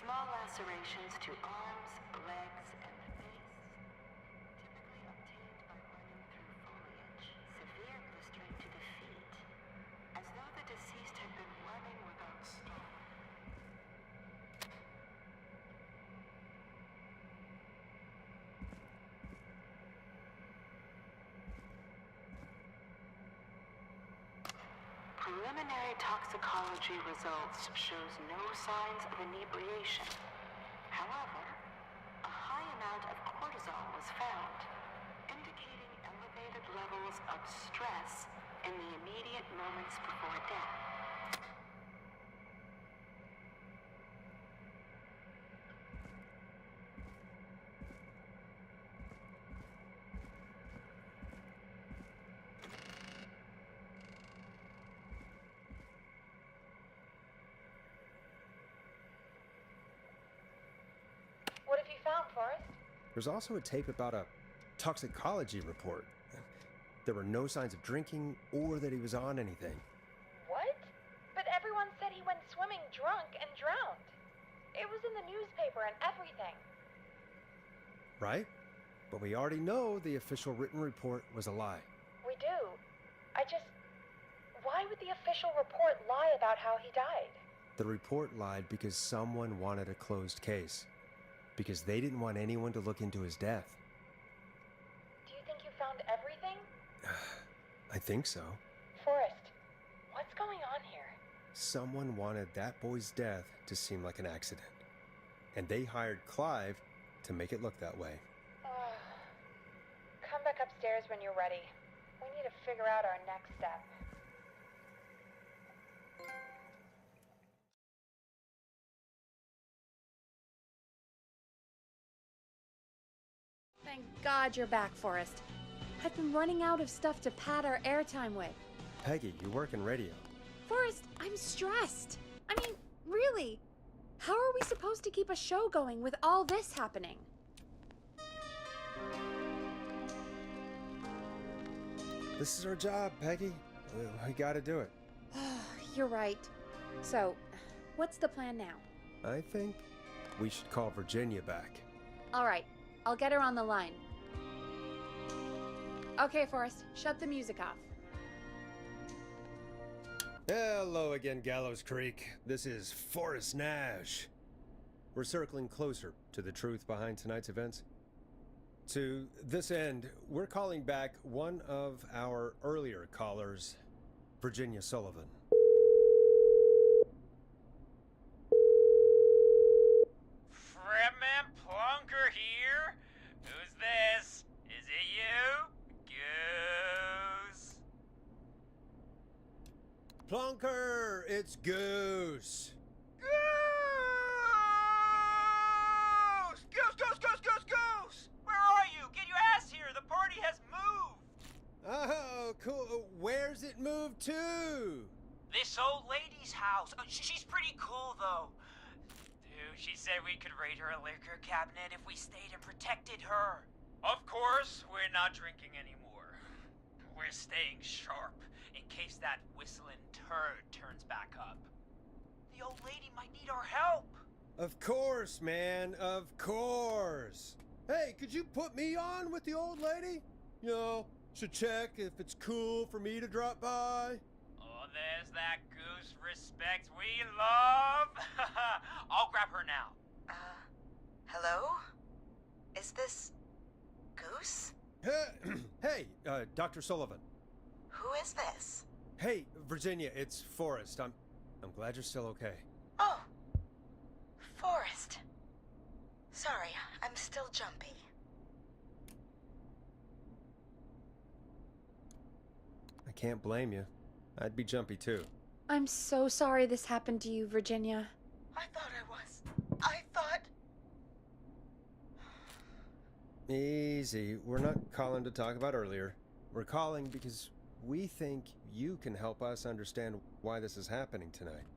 Small lacerations to arms, legs, and face, typically obtained by running through foliage. Severe blistering to the feet, as though the deceased had been running without stopping. Preliminary toxicology results shows no signs of inebriation. However, a high amount of cortisol was found, indicating elevated levels of stress in the immediate moments before death. What have you found, Forrest? There's also a tape about a toxicology report. There were no signs of drinking or that he was on anything. What? But everyone said he went swimming drunk and drowned. It was in the newspaper and everything. Right? But we already know the official written report was a lie. We do. Why would the official report lie about how he died? The report lied because someone wanted a closed case. Because they didn't want anyone to look into his death. Do you think you found everything? I think so. Forrest, what's going on here? Someone wanted that boy's death to seem like an accident. And they hired Clive to make it look that way. Come back upstairs when you're ready. We need to figure out our next step. Thank God you're back, Forrest. I've been running out of stuff to pad our airtime with. Peggy, you work in radio. Forrest, I'm stressed. I mean, really, how are we supposed to keep a show going with all this happening? This is our job, Peggy. We gotta do it. You're right. So, what's the plan now? I think we should call Virginia back. All right, I'll get her on the line. Okay, Forrest, shut the music off. Hello again, Gallows Creek. This is Forrest Nash. We're circling closer to the truth behind tonight's events. To this end, we're calling back one of our earlier callers, Virginia Sullivan. Fredman Plunker here? Who's this? Is it you? Goose? Plunker, it's Goose. Goose! Where are you? Get your ass here! The party has moved! Oh, cool. Where's it moved to? This old lady's house. She's pretty cool, though. Dude, she said we could raid her liquor cabinet if we stayed and protected her. Of course, we're not drinking anymore. We're staying sharp in case that whistling turd turns back up. The old lady might need our help. Of course, man. Of course. Hey, could you put me on with the old lady? You know, to check if it's cool for me to drop by. Oh, there's that goose respect we love. I'll grab her now. Hello? Is this Goose? Hey, Dr. Sullivan. Who is this? Hey, Virginia, it's Forrest. I'm glad you're still okay. Oh, Forrest. Sorry, I'm still jumpy. I can't blame you. I'd be jumpy too. I'm so sorry this happened to you, Virginia. I thought I was. I thought... Easy. We're not calling to talk about earlier. We're calling because we think you can help us understand why this is happening tonight.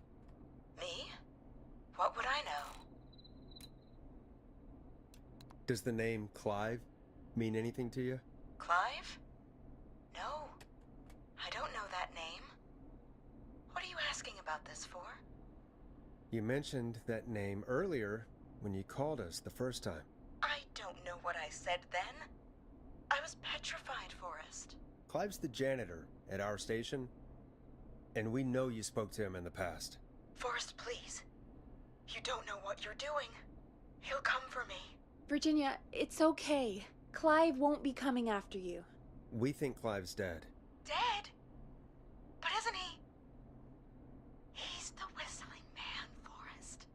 Me? What would I know? Does the name Clive mean anything to you? Clive? No. I don't know that name. What are you asking about this for? You mentioned that name earlier when you called us the first time. I don't know what I said then. I was petrified, Forrest. Clive's the janitor at our station, and we know you spoke to him in the past. Forrest, please. You don't know what you're doing. He'll come for me. Virginia, it's okay. Clive won't be coming after you. We think Clive's dead. Dead? But isn't he? He's the whistling man, Forrest.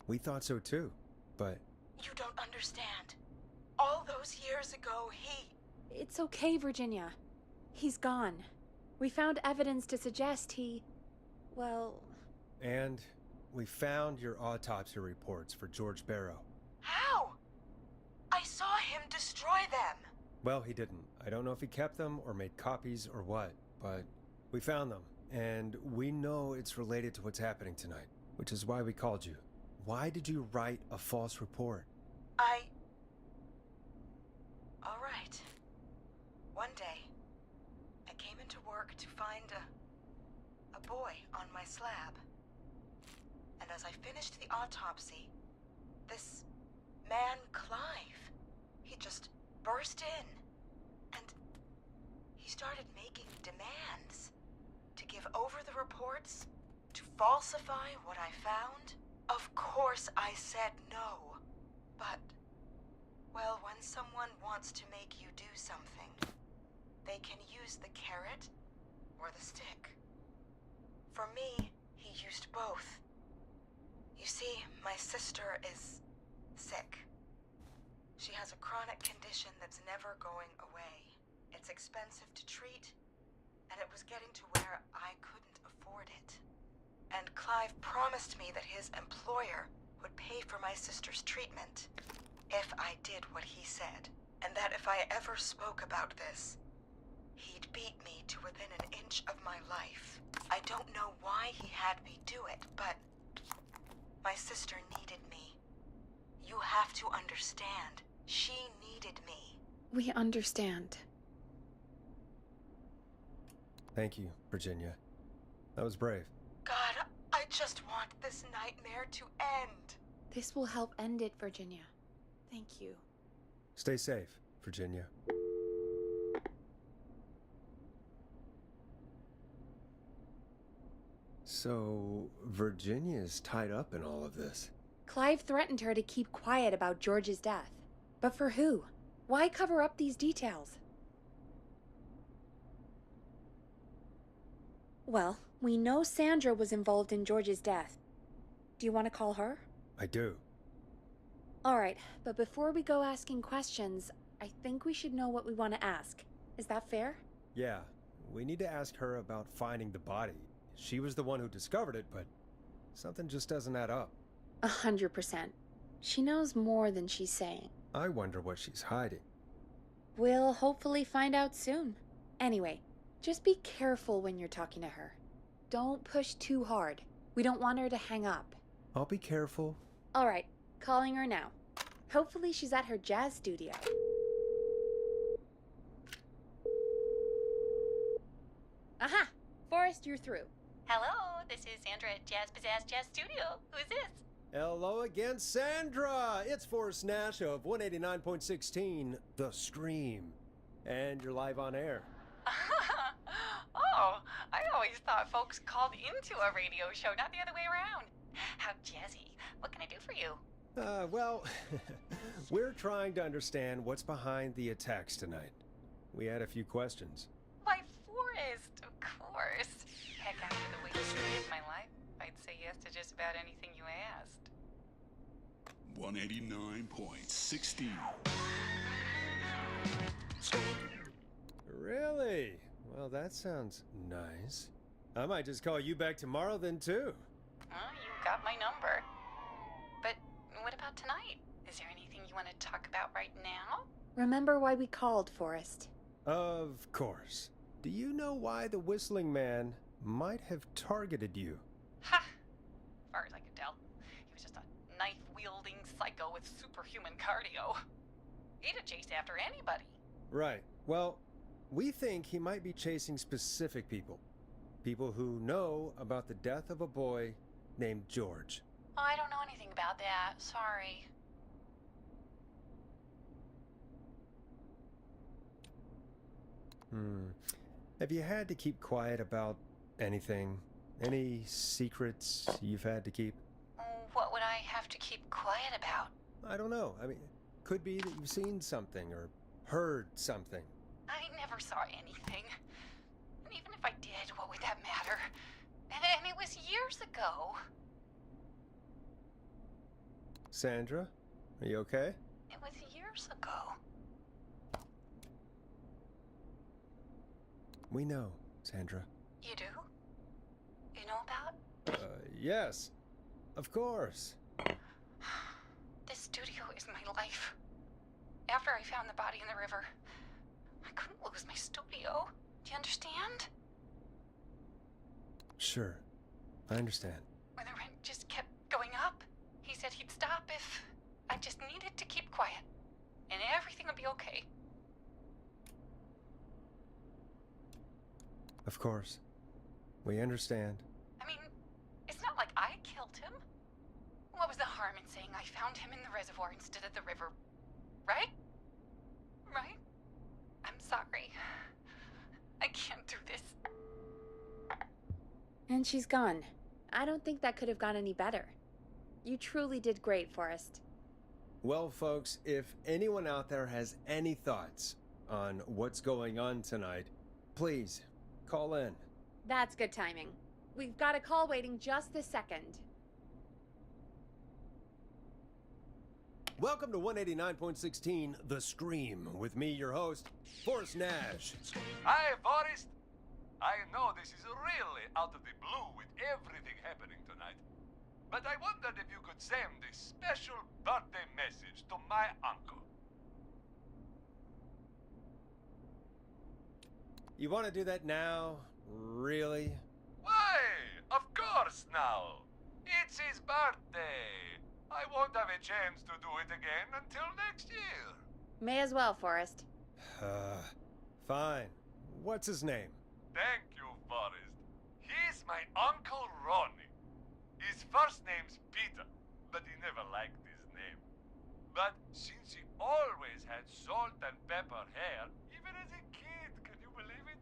We thought so too, but... You don't understand. All those years ago, It's okay, Virginia. He's gone. We found evidence to suggest he... well... And we found your autopsy reports for George Barrow. How? I saw him destroy them. Well, he didn't. I don't know if he kept them or made copies or what, but we found them. And we know it's related to what's happening tonight, which is why we called you. Why did you write a false report? All right. One day, I came into work to find a boy on my slab. And as I finished the autopsy, this man, Clive, he just burst in. And he started making demands to give over the reports, to falsify what I found. Of course I said no. But, well, when someone wants to make you do something, they can use the carrot or the stick. For me, he used both. You see, my sister is sick. She has a chronic condition that's never going away. It's expensive to treat, and it was getting to where I couldn't afford it. And Clive promised me that his employer would pay for my sister's treatment if I did what he said, and that if I ever spoke about this, he'd beat me to within an inch of my life. I don't know why he had me do it, but my sister needed me. You have to understand, She needed me. We understand. Thank you, Virginia. That was brave. God, I just want this nightmare to end. This will help end it, Virginia. Thank you. Stay safe, Virginia. So, Virginia's tied up in all of this. Clive threatened her to keep quiet about George's death. But for who? Why cover up these details? Well, we know Sandra was involved in George's death. Do you want to call her? I do. Alright, but before we go asking questions, I think we should know what we want to ask. Is that fair? Yeah, we need to ask her about finding the body. She was the one who discovered it, but something just doesn't add up. 100%. She knows more than she's saying. I wonder what she's hiding. We'll hopefully find out soon. Anyway, just be careful when you're talking to her. Don't push too hard. We don't want her to hang up. I'll be careful. Alright, calling her now. Hopefully she's at her jazz studio. Aha! Forrest, you're through. Hello, this is Sandra at Jazz Pizzazz Jazz Studio. Who's this? Hello again, Sandra! It's Forrest Nash of 189.16, The Scream. And you're live on air. Oh, I always thought folks called into a radio show, not the other way around. How jazzy. What can I do for you? Well, we're trying to understand what's behind the attacks tonight. We had a few questions. Why, Forrest, of course. Heck, after the way you saved my life, I'd say yes to just about anything you asked. 189.16. Really? Well, that sounds nice. I might just call you back tomorrow then, too. Oh, you got my number. But what about tonight? Is there anything you want to talk about right now? Remember why we called, Forrest. Of course. Do you know why the Whistling Man might have targeted you? Ha! As far as I could tell, he was just a knife-wielding psycho with superhuman cardio. He'd have chased after anybody. Right. Well, we think he might be chasing specific people. People who know about the death of a boy named George. Oh, I don't know anything about that. Sorry. Have you had to keep quiet about anything? Any secrets you've had to keep? What would I have to keep quiet about? I don't know. I mean, could be that you've seen something or heard something. I never saw anything. And even if I did, what would that matter? And it was years ago. Sandra, are you okay? It was years ago. We know, Sandra. You do? You know about? Yes. Of course. This studio is my life. After I found the body in the river, I couldn't lose my studio. Do you understand? Sure. I understand. When the rent just kept going up, he said he'd stop if I just needed to keep quiet. And everything would be okay. Of course. We understand. I mean, it's not like I killed him. What was the harm in saying I found him in the reservoir instead of the river? Right? Right? I'm sorry. I can't do this. And she's gone. I don't think that could have gone any better. You truly did great, Forrest. Well, folks, if anyone out there has any thoughts on what's going on tonight, please call in. That's good timing. We've got a call waiting just this second. Welcome to 189.16, The Scream, with me, your host, Forrest Nash. Hi, Forrest. I know this is really out of the blue with everything happening tonight, but I wondered if you could send a special birthday message to my uncle. You want to do that now? Really? Why? Of course now. It's his birthday. I won't have a chance to do it again until next year. May as well, Forrest. Fine. What's his name? Thank you, Forrest. He's my Uncle Ronnie. His first name's Peter, but he never liked his name. But since he always had salt and pepper hair, even as a kid, can you believe it?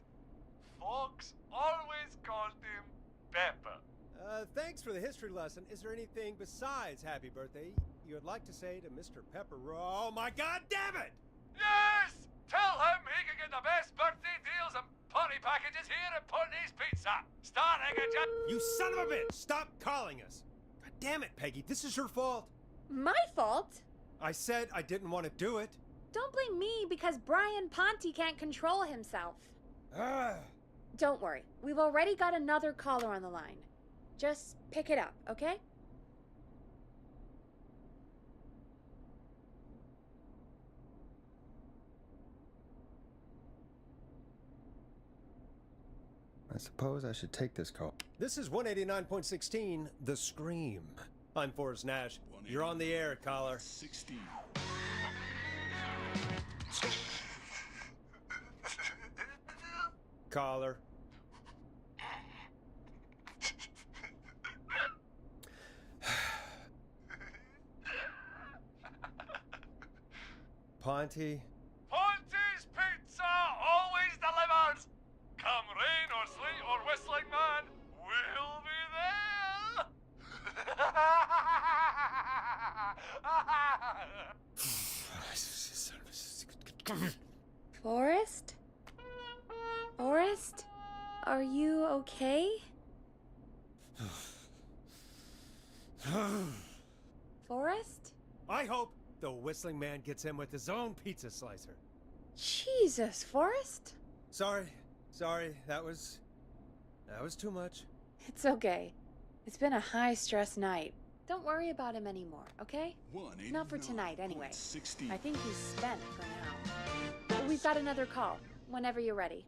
Folks always called him Pepper. Thanks for the history lesson. Is there anything besides happy birthday you would like to say to Mr. Pepper? Oh my god damn it! Yes! Tell him he can get the best birthday deals and party packages here at Putney's Pizza. Starting at just... You son of a bitch! Stop calling us! God damn it, Peggy, this is your fault. My fault? I said I didn't want to do it. Don't blame me because Brian Ponte can't control himself. Ah. Don't worry, we've already got another caller on the line. Just pick it up, okay? I suppose I should take this call. This is 189.16, The Scream. I'm Forrest Nash. You're on the air, caller. 16. Caller. Ponte? Ponte's Pizza always delivers! Come rain or sleet or whistling man, we'll be there! Forrest? Forrest? Are you okay? Forrest? I hope the whistling man gets in with his own pizza slicer. Jesus, Forrest? Sorry, that was too much. It's okay. It's been a high-stress night. Don't worry about him anymore, okay? Not for tonight, anyway. I think he's spent for now. But we've got another call, whenever you're ready.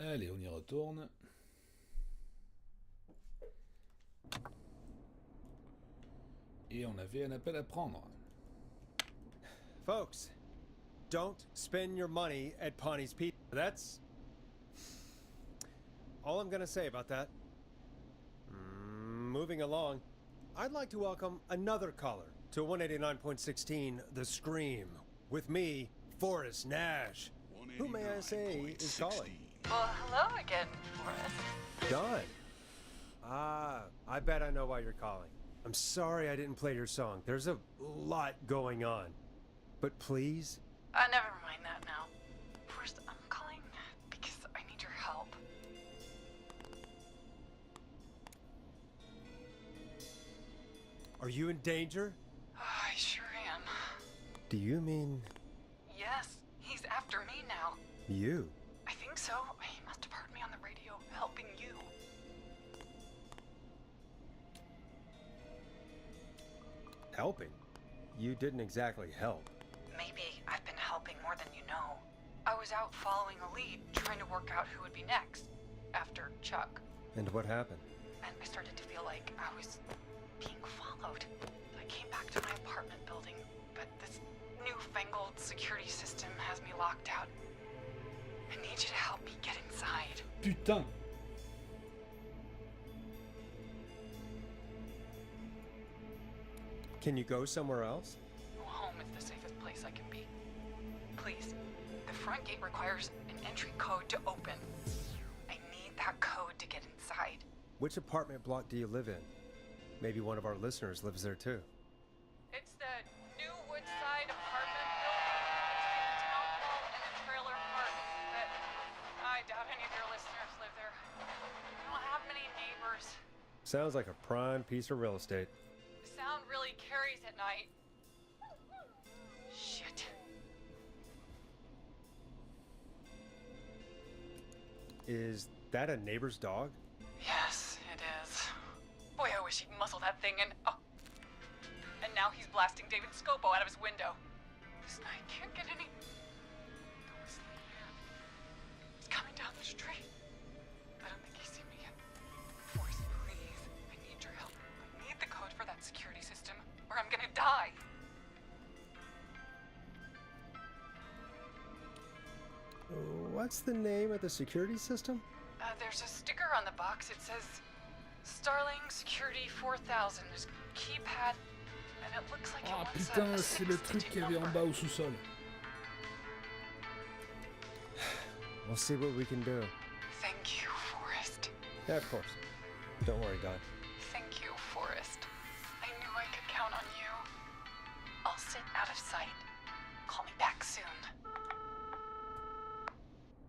Allez, on y retourne. Et on avait un appel à prendre. Folks, don't spend your money at Pawnee's Pizza. That's all I'm gonna say about that. Moving along, I'd like to welcome another caller to 189.16 The Scream. With me, Forrest Nash. Who may I say is calling? Well, hello again, Forrest. Don. I bet I know why you're calling. I'm sorry I didn't play your song. There's a lot going on. But please? Never mind that now. First, I'm calling because I need your help. Are you in danger? I sure am. Do you mean Yes, he's after me now. you? I think so. He must have heard me on the radio helping you. Helping? You didn't exactly help. Maybe I've been helping more than you know. I was out following a lead, trying to work out who would be next, after Chuck. And what happened? And I started to feel like I was being followed. I came back to my apartment building, but this newfangled security system has me locked out. I need you to help me get inside. Putain! Can you go somewhere else? Home is the safest place I can be. Please, the front gate requires an entry code to open. I need that code to get inside. Which apartment block do you live in? Maybe one of our listeners lives there too. It's the new Woodside apartment building between the town hall and the trailer park. But I doubt any of your listeners live there. I don't have many neighbors. Sounds like a prime piece of real estate. The sound really carries at night. Shit. Is that a neighbor's dog? Yes, it is. Boy, I wish he'd muzzle that thing and... Oh. And now he's blasting David Scopo out of his window. This night can't get any... The whistling man. He's coming down the street. I don't think he's seen me yet. Forrest, please. I need your help. I need the code for that security system, or I'm gonna die. What's the name of the security system? There's a sticker on the box. It says Starling Security 4000. There's a keypad, and it looks like Ah it wants a putain, c'est le truc six-digit qu'il y avait en number. bas au sous-sol. We'll see what we can do. Thank you, Forrest. Yeah, of course. Don't worry, Don. Thank you, Forrest. I knew I could count on you. I'll sit out of sight. Call me back soon.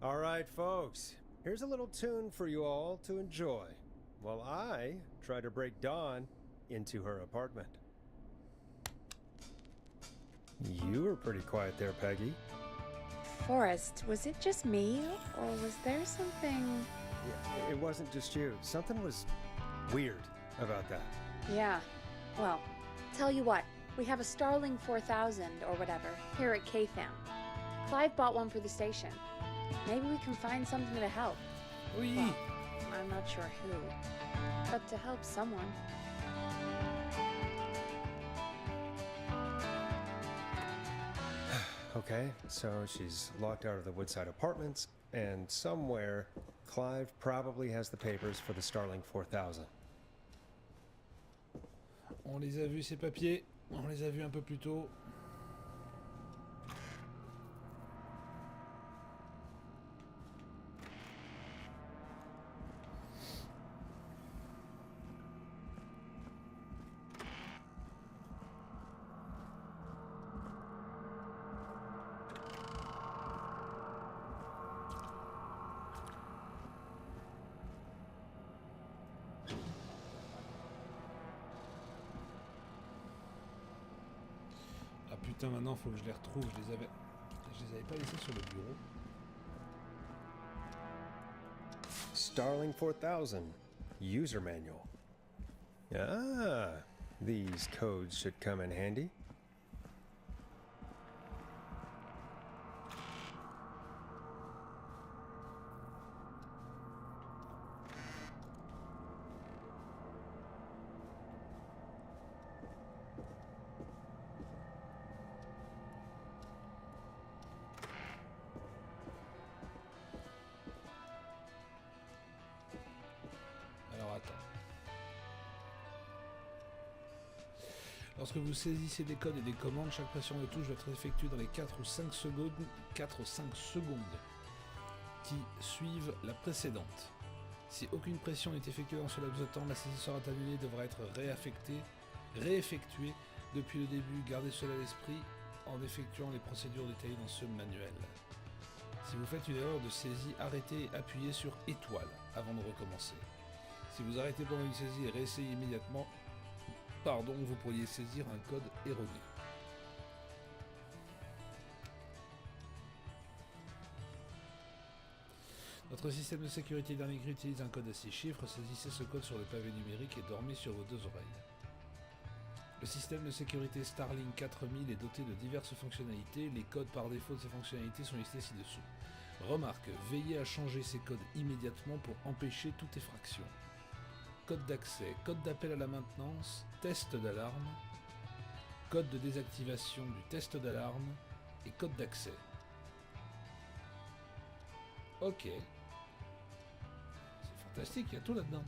All right, folks. Here's a little tune for you all to enjoy while I try to break Dawn into her apartment. You were pretty quiet there, Peggy. Forrest, was it just me, or was there something... Yeah, it wasn't just you. Something was weird about that. Yeah, well, tell you what, we have a Starling 4000 or whatever here at KFAM. Clive bought one for the station. Maybe we can find something to help. Oui! Well, I'm not sure who, but to help someone. Okay, so she's locked out of the Woodside Apartments, and somewhere Clive probably has the papers for the Starling 4000. On les a vus ces papiers, on les a vus un peu plus tôt. Ah putain, maintenant faut que je les retrouve, je les avais pas laissés sur le bureau. Starling 4000 user manual. Ah, these codes should come in handy. Lorsque vous saisissez des codes et des commandes, chaque pression de touche doit être effectuée dans les 4 ou 5 secondes qui suivent la précédente. Si aucune pression n'est effectuée dans ce laps de temps, la saisie sera annulée et devra être réeffectuée depuis le début. Gardez cela à l'esprit en effectuant les procédures détaillées dans ce manuel. Si vous faites une erreur de saisie, arrêtez et appuyez sur étoile avant de recommencer. Si vous arrêtez pendant une saisie et réessayez immédiatement, vous pourriez saisir un code erroné. Notre système de sécurité dernier cri utilise un code à 6 chiffres. Saisissez ce code sur le pavé numérique et dormez sur vos 2 oreilles. Le système de sécurité Starlink 4000 est doté de diverses fonctionnalités. Les codes par défaut de ces fonctionnalités sont listés ci-dessous. Remarque, veillez à changer ces codes immédiatement pour empêcher toute effraction. Code d'accès, code d'appel à la maintenance, test d'alarme, code de désactivation du test d'alarme et code d'accès. Ok. C'est fantastique, il y a tout là-dedans.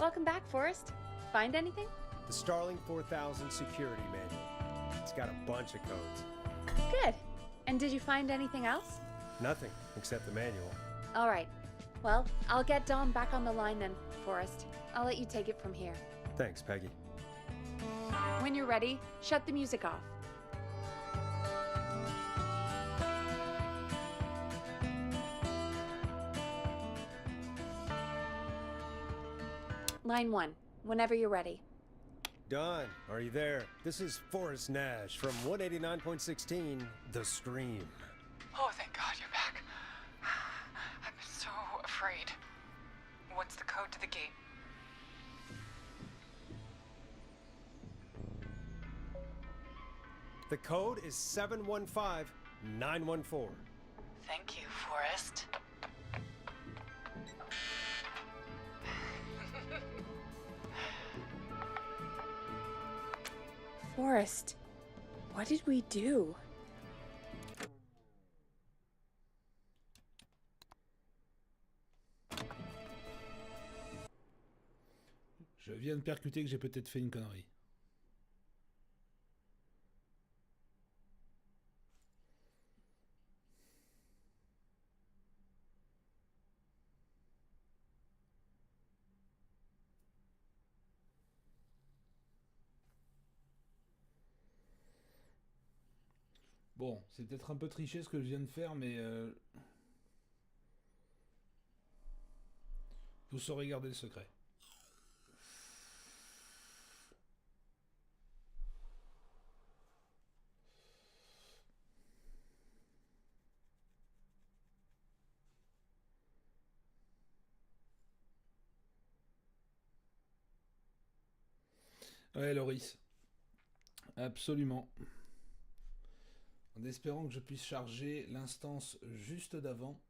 Welcome back, Forrest. Find anything? The Starlink 4000 security manual. It's got a bunch of codes. Good. And did you find anything else? Nothing except the manual. All right. Well, I'll get Dom back on the line then, Forrest. I'll let you take it from here. Thanks, Peggy. When you're ready, shut the music off. Line 1, whenever you're ready. Don, are you there? This is Forrest Nash from 189.16, The Scream. Oh, thank God you're back. I'm so afraid. What's the code to the gate? The code is 715914. Thank you, Forrest. Forrest, what did we do? Je viens de percuter que j'ai peut-être fait une connerie. Bon, c'est peut-être un peu triché ce que je viens de faire, mais vous saurez garder le secret. Ouais, Loris. Absolument. En espérant que je puisse charger l'instance juste d'avant.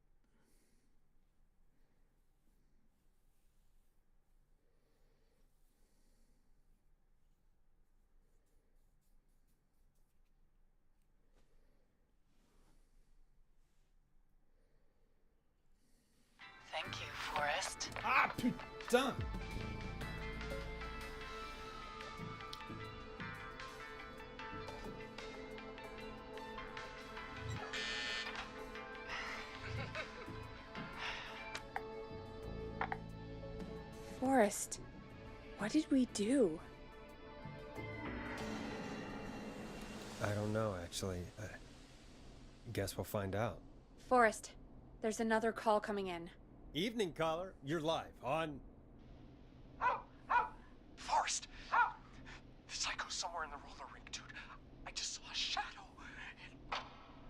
Thank you, Forrest. Ah putain! Forrest, what did we do? I don't know, actually. I guess we'll find out. Forrest, there's another call coming in. Evening, caller. You're live on... Forrest! The psycho's somewhere in the roller rink, dude. I just saw a shadow. And...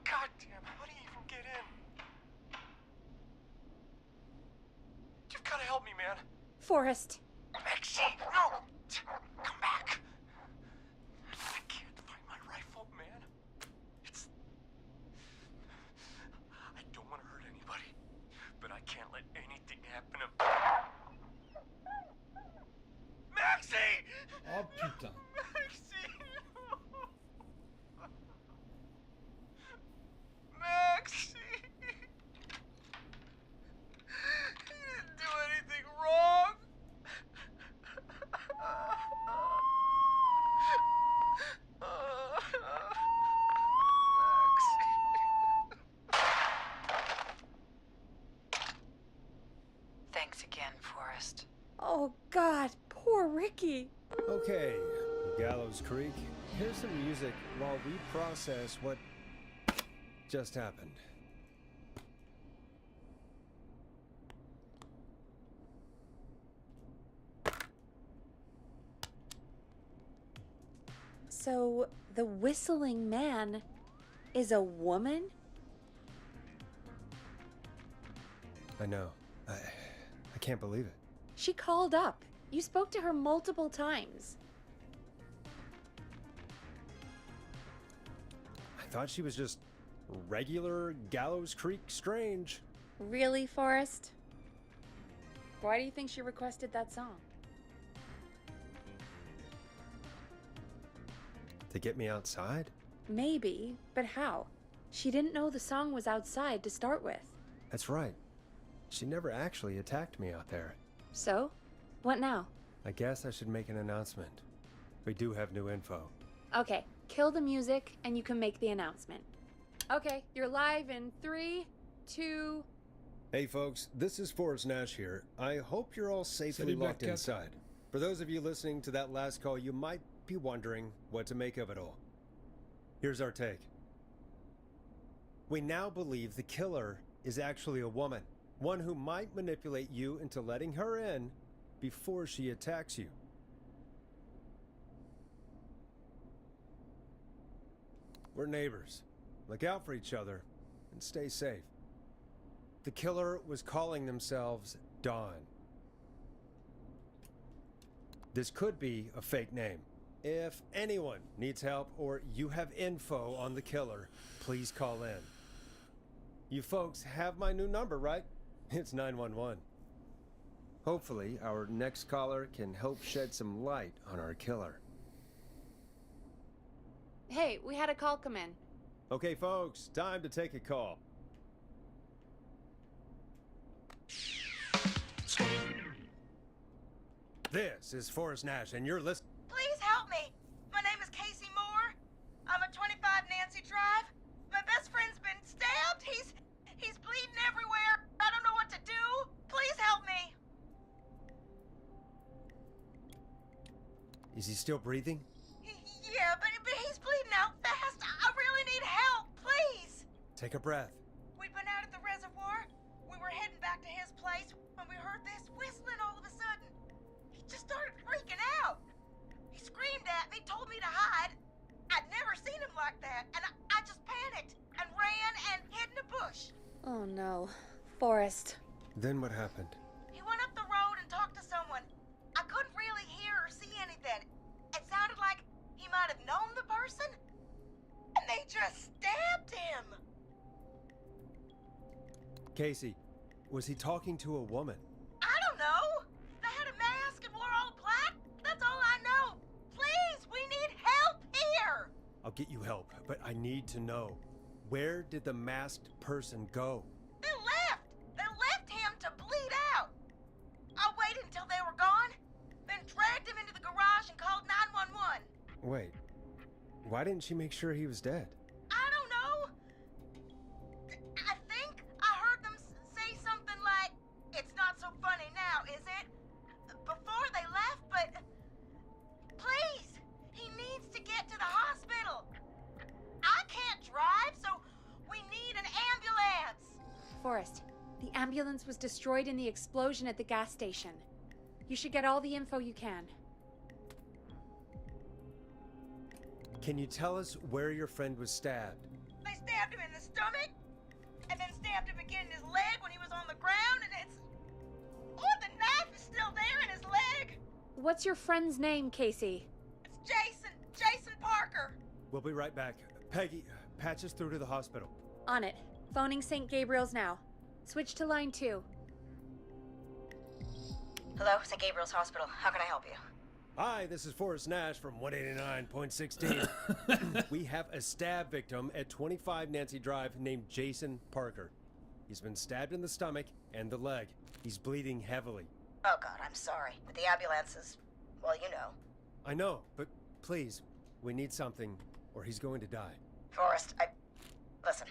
Goddamn, how do you even get in? You've gotta help me, man. Forrest. Maxie, no! Come back! I can't find my rifle, man. It's... I don't want to hurt anybody, but I can't let anything happen to... Maxie! Oh putain. God, poor Ricky. Okay, Gallows Creek, here's some music while we process what just happened. So, the whistling man is a woman? I know. I can't believe it. She called up. You spoke to her multiple times. I thought she was just regular Gallows Creek strange. Really, Forrest? Why do you think she requested that song? To get me outside? Maybe, but how? She didn't know the song was outside to start with. That's right. She never actually attacked me out there. So? What now? I guess I should make an announcement. We do have new info. Okay, kill the music and you can make the announcement. Okay, you're live in 3, 2... Hey folks, this is Forrest Nash here. I hope you're all safely Salut, locked Black Cat. inside. For those of you listening to that last call, you might be wondering what to make of it all. Here's our take. We now believe the killer is actually a woman. One who might manipulate you into letting her in before she attacks you. We're neighbors. Look out for each other and stay safe. The killer was calling themselves Dawn. This could be a fake name. If anyone needs help or you have info on the killer, please call in. You folks have my new number, right? It's 911. Hopefully, our next caller can help shed some light on our killer. Hey, we had a call come in. Okay, folks, time to take a call. This is Forrest Nash, and you're listening. Please help me. My name is Casey Moore. I'm at 25 Nancy Drive. My best friend's been stabbed. He's bleeding everywhere. I don't know what to do. Please help me. Is he still breathing? Yeah, but he's bleeding out fast. I really need help. Please. Take a breath. We'd been out at the reservoir. We were heading back to his place when we heard this whistling all of a sudden. He just started freaking out. He screamed at me, told me to hide. I'd never seen him like that, and I just panicked and ran and hid in a bush. Oh no. Forrest. Then what happened? He went up the road and talked to someone. I couldn't really hear or see anything. It sounded like he might have known the person, and they just stabbed him. Casey, was he talking to a woman? I don't know. They had a mask and wore all black. That's all I know. Please, we need help here. I'll get you help, but I need to know. Where did the masked person go? They left. They left him to bleed out. I waited until they were gone, then dragged him into the garage and called 911. Wait, why didn't she make sure he was dead? I don't know. I think I heard them say something like, "It's not so funny now, is it?" before they left, but please, he needs to get to the hospital. I can't drive, so we need an ambulance. Forrest, the ambulance was destroyed in the explosion at the gas station. You should get all the info you can. Can you tell us where your friend was stabbed? They stabbed him in the stomach, and then stabbed him again in his leg when he was on the ground, and it's... Oh, the knife is still there in his leg. What's your friend's name, Casey? It's Jason Parker. We'll be right back. Peggy, patch us through to the hospital. On it. Phoning St. Gabriel's now. Switch to line 2. Hello, St. Gabriel's Hospital. How can I help you? Hi, this is Forrest Nash from 189.16. We have a stab victim at 25 Nancy Drive named Jason Parker. He's been stabbed in the stomach and the leg. He's bleeding heavily. Oh, God, I'm sorry. But the ambulance is... well, you know. I know, but please, we need something or he's going to die. Forrest, listen,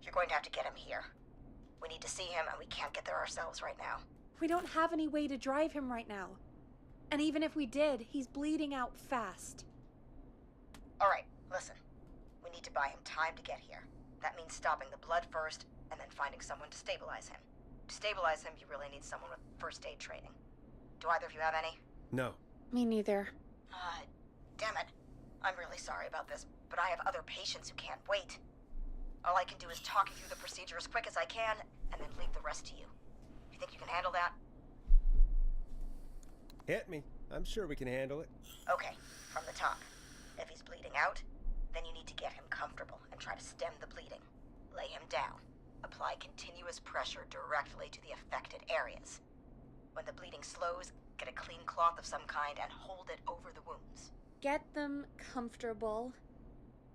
you're going to have to get him here. We need to see him, and we can't get there ourselves right now. We don't have any way to drive him right now. And even if we did, he's bleeding out fast. Alright, listen. We need to buy him time to get here. That means stopping the blood first, and then finding someone to stabilize him. To stabilize him, you really need someone with first aid training. Do either of you have any? No. Me neither. Damn it. I'm really sorry about this, but I have other patients who can't wait. All I can do is talk you through the procedure as quick as I can, and then leave the rest to you. You think you can handle that? Hit me. I'm sure we can handle it. Okay, from the top. If he's bleeding out, then you need to get him comfortable and try to stem the bleeding. Lay him down. Apply continuous pressure directly to the affected areas. When the bleeding slows, get a clean cloth of some kind and hold it over the wounds. Get them comfortable.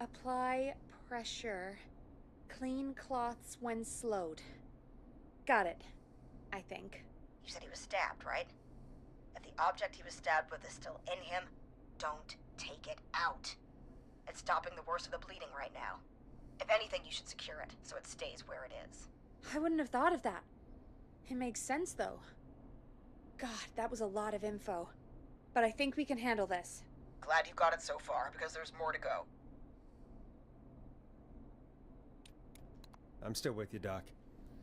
Apply pressure. Clean cloths when slowed. Got it, I think. You said he was stabbed, right? If the object he was stabbed with is still in him, don't take it out. It's stopping the worst of the bleeding right now. If anything, you should secure it so it stays where it is. I wouldn't have thought of that. It makes sense, though. God, that was a lot of info. But I think we can handle this. Glad you got it so far, because there's more to go. I'm still with you, Doc.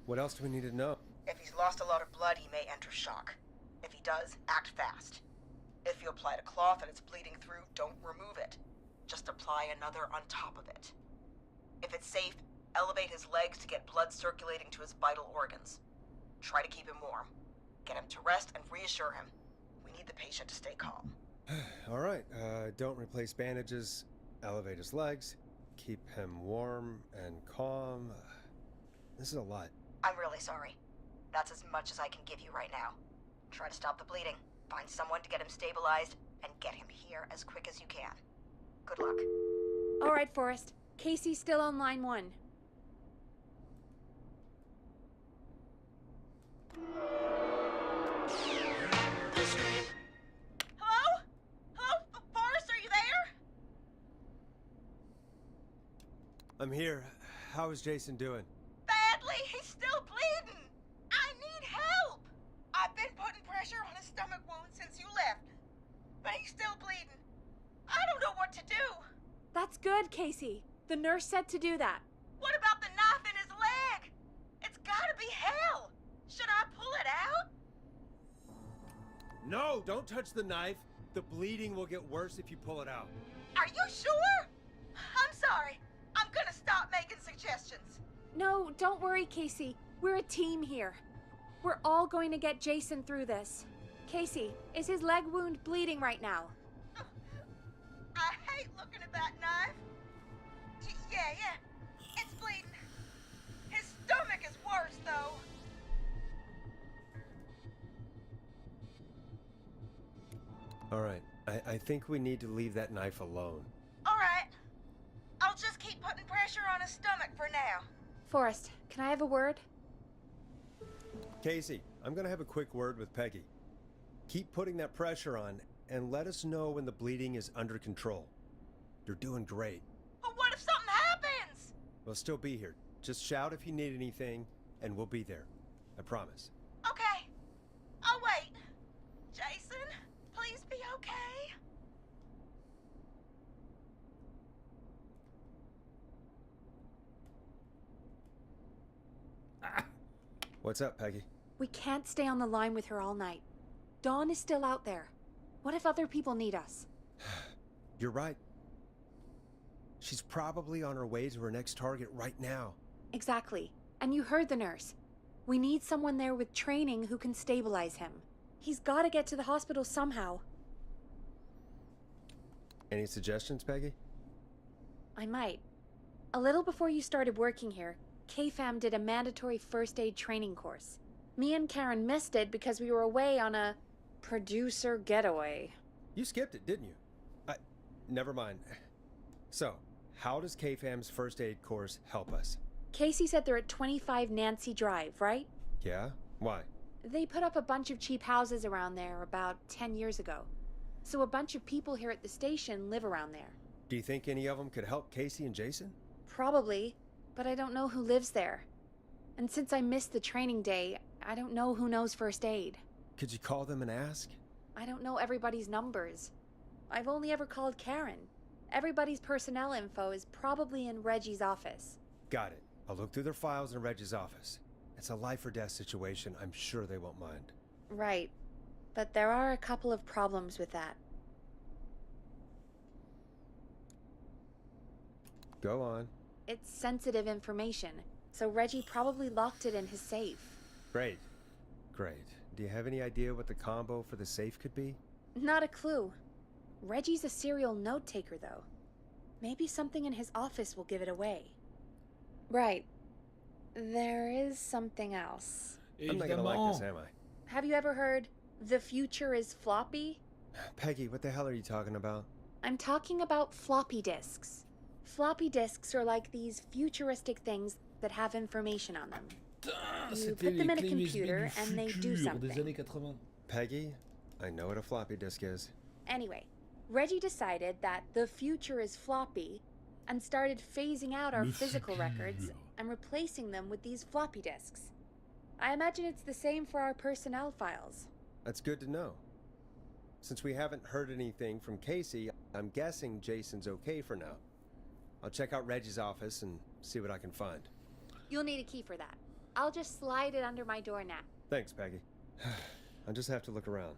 What else do we need to know? If he's lost a lot of blood, he may enter shock. If he does, act fast. If you applied a cloth and it's bleeding through, don't remove it. Just apply another on top of it. If it's safe, elevate his legs to get blood circulating to his vital organs. Try to keep him warm. Get him to rest and reassure him. We need the patient to stay calm. All right. Don't replace bandages. Elevate his legs. Keep him warm and calm. This is a lot. I'm really sorry. That's as much as I can give you right now. Try to stop the bleeding. Find someone to get him stabilized, and get him here as quick as you can. Good luck. All right, Forrest. Casey's still on line 1. Hello? Hello? Forrest, are you there? I'm here. How is Jason doing? Badly. He's still bleeding. I need help. I've been putting pressure on his stomach wound since you left, but he's still bleeding. I don't know what to do. That's good, Casey. The nurse said to do that. What about the knife in his leg? It's gotta be hell. Should I pull it out? No, don't touch the knife. The bleeding will get worse if you pull it out. Are you sure? I'm sorry. I'm gonna stop making suggestions. No, don't worry, Casey. We're a team here. We're all going to get Jason through this. Casey, is his leg wound bleeding right now? I hate looking at that knife. Yeah. It's bleeding. His stomach is worse, though. All right. I think we need to leave that knife alone. All right. I'll just keep putting pressure on his stomach for now. Forrest, can I have a word? Casey, I'm going to have a quick word with Peggy. Keep putting that pressure on and let us know when the bleeding is under control. You're doing great. But what if something happens? We'll still be here. Just shout if you need anything, and we'll be there. I promise. Okay. I'll wait. Jason, please be okay. What's up, Peggy? We can't stay on the line with her all night. Dawn is still out there. What if other people need us? You're right. She's probably on her way to her next target right now. Exactly. And you heard the nurse. We need someone there with training who can stabilize him. He's got to get to the hospital somehow. Any suggestions, Peggy? I might. A little before you started working here, KFAM did a mandatory first aid training course. Me and Karen missed it because we were away on a producer getaway. You skipped it, didn't you? Never mind. So, how does KFAM's first aid course help us? Casey said they're at 25 Nancy Drive, right? Yeah? Why? They put up a bunch of cheap houses around there about 10 years ago. So a bunch of people here at the station live around there. Do you think any of them could help Casey and Jason? Probably, but I don't know who lives there. And since I missed the training day, I don't know who knows first aid. Could you call them and ask? I don't know everybody's numbers. I've only ever called Karen. Everybody's personnel info is probably in Reggie's office. Got it. I'll look through their files in Reggie's office. It's a life or death situation. I'm sure they won't mind. Right. But there are a couple of problems with that. Go on. It's sensitive information, so Reggie probably locked it in his safe. Great. Great. Do you have any idea what the combo for the safe could be? Not a clue. Reggie's a serial note-taker, though. Maybe something in his office will give it away. Right. There is something else. I'm not gonna like this, am I? Have you ever heard, "The future is floppy"? Peggy, what the hell are you talking about? I'm talking about floppy disks. Floppy disks are like these futuristic things that have information on them. You C'était put them les in a clés computer USB and they du do futur des something. années 80. Peggy, I know what a floppy disk is. Anyway, Reggie decided that the future is floppy and started phasing out our Le physical futur. records and replacing them with these floppy disks. I imagine it's the same for our personnel files. That's good to know. Since we haven't heard anything from Casey, I'm guessing Jason's okay for now. I'll check out Reggie's office and see what I can find. You'll need a key for that. I'll just slide it under my door now. Thanks, Peggy. I'll just have to look around.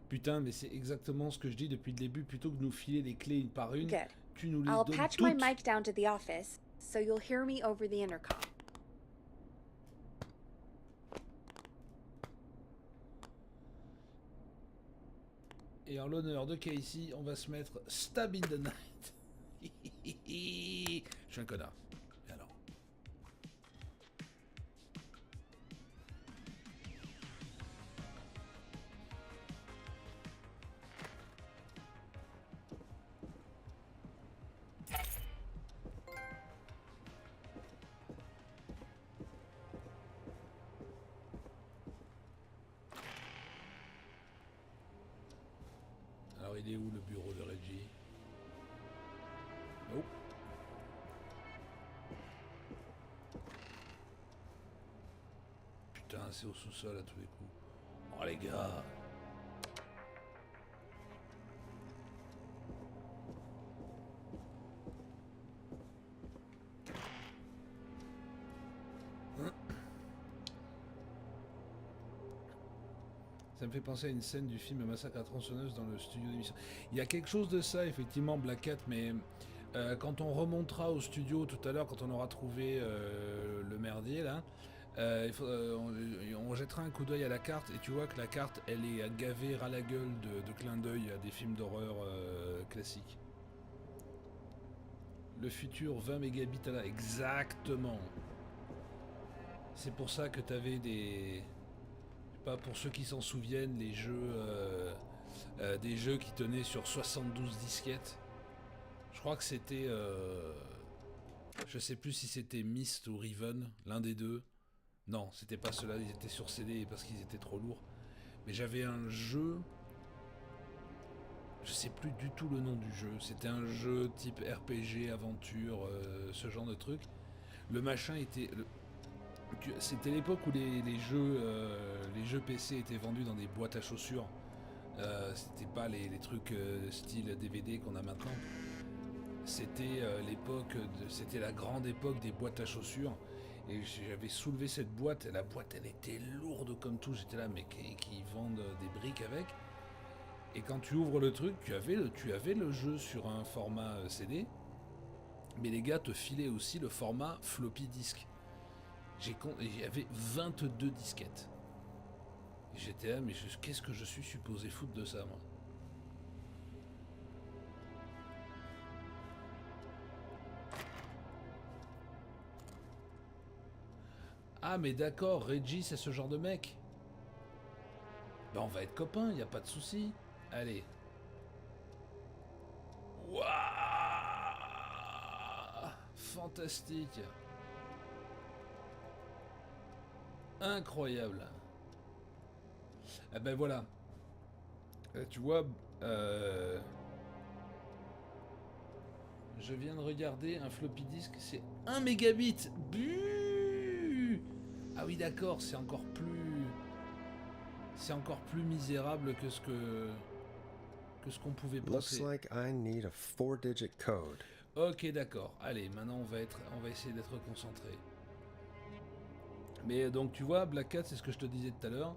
Putain, mais c'est exactement ce que je dis depuis le début. Plutôt que de nous filer les clés une par une, Good. tu nous les I'll donnes patch toutes. my mic down to the office, so you'll hear me over the intercom. Et en l'honneur de Casey, on va se mettre Stab in the Night. Je suis un connard. Et alors? Alors il est où le bureau de Reggie? Oh. Putain, c'est au sous-sol à tous les coups. Oh les gars. Ça me fait penser à une scène du film Massacre à la tronçonneuse dans le studio d'émission. Il y a quelque chose de ça, effectivement, Black Cat, mais quand on remontera au studio tout à l'heure, quand on aura trouvé le merdier, là, on jettera un coup d'œil à la carte, et tu vois que la carte, elle est gavée ras la gueule de clins d'œil à des films d'horreur classiques. Le futur 20 mégabits à la... Exactement. C'est pour ça que t'avais des... Pas pour ceux qui s'en souviennent, les jeux, des jeux qui tenaient sur 72 disquettes. Je crois que c'était, je sais plus si c'était Myst ou Riven, l'un des deux. Non, c'était pas ceux-là, ils étaient sur CD parce qu'ils étaient trop lourds. Mais j'avais un jeu, je sais plus du tout le nom du jeu. C'était un jeu type RPG, aventure, ce genre de truc. Le machin était... C'était l'époque où les jeux PC étaient vendus dans des boîtes à chaussures. C'était pas les trucs style DVD qu'on a maintenant. C'était c'était la grande époque des boîtes à chaussures. Et j'avais soulevé cette boîte. Et la boîte, elle était lourde comme tout. J'étais là, mais qui vendent des briques avec. Et quand tu ouvres le truc, tu avais le jeu sur un format CD. Mais les gars te filaient aussi le format floppy disk. Il y avait 22 disquettes. J'étais là, mais qu'est-ce que je suis supposé foutre de ça, moi? Ah, mais d'accord, Reggie, c'est ce genre de mec. Ben, on va être copains, y a pas de souci. Allez. Waouh! Fantastique. Incroyable. Ah ben voilà. Tu vois, je viens de regarder un floppy disk, c'est 1 mégabit. Buh! Ah oui d'accord, c'est encore plus... c'est encore plus misérable que ce qu'on pouvait Looks penser. like I need a 4-digit code. Ok, d'accord. Allez, maintenant on va essayer d'être concentré. Mais donc tu vois, Black Cat, c'est ce que je te disais tout à l'heure.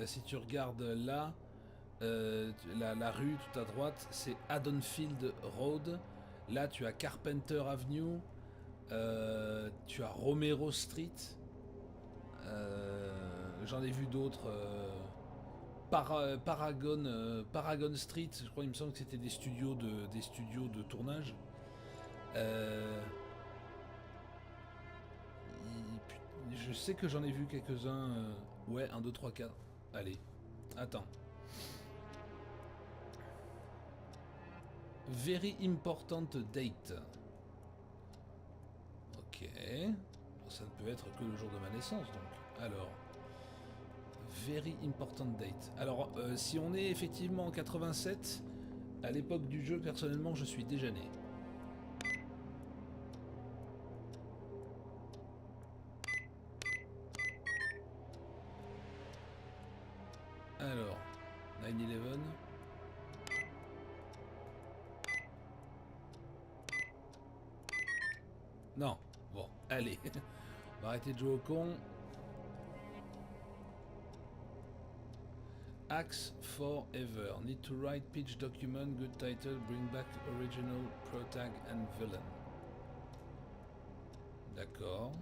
Si tu regardes là, la rue tout à droite, c'est Haddonfield Road. Là, tu as Carpenter Avenue. Tu as Romero Street. J'en ai vu d'autres. Paragon Street, je crois, il me semble que c'était des studios de tournage. Je sais que j'en ai vu quelques-uns. Ouais, 1, 2, 3, 4. Allez, attends. Very important date. Ok. Ça ne peut être que le jour de ma naissance, donc. Alors. Very important date. Alors, si on est effectivement en 87, à l'époque du jeu, personnellement, je suis déjà né. Alors, 9/11. Non, bon, allez. On va arrêter de jouer au con. Axe Forever. Need to write pitch document, good title, bring back original protag and villain. D'accord.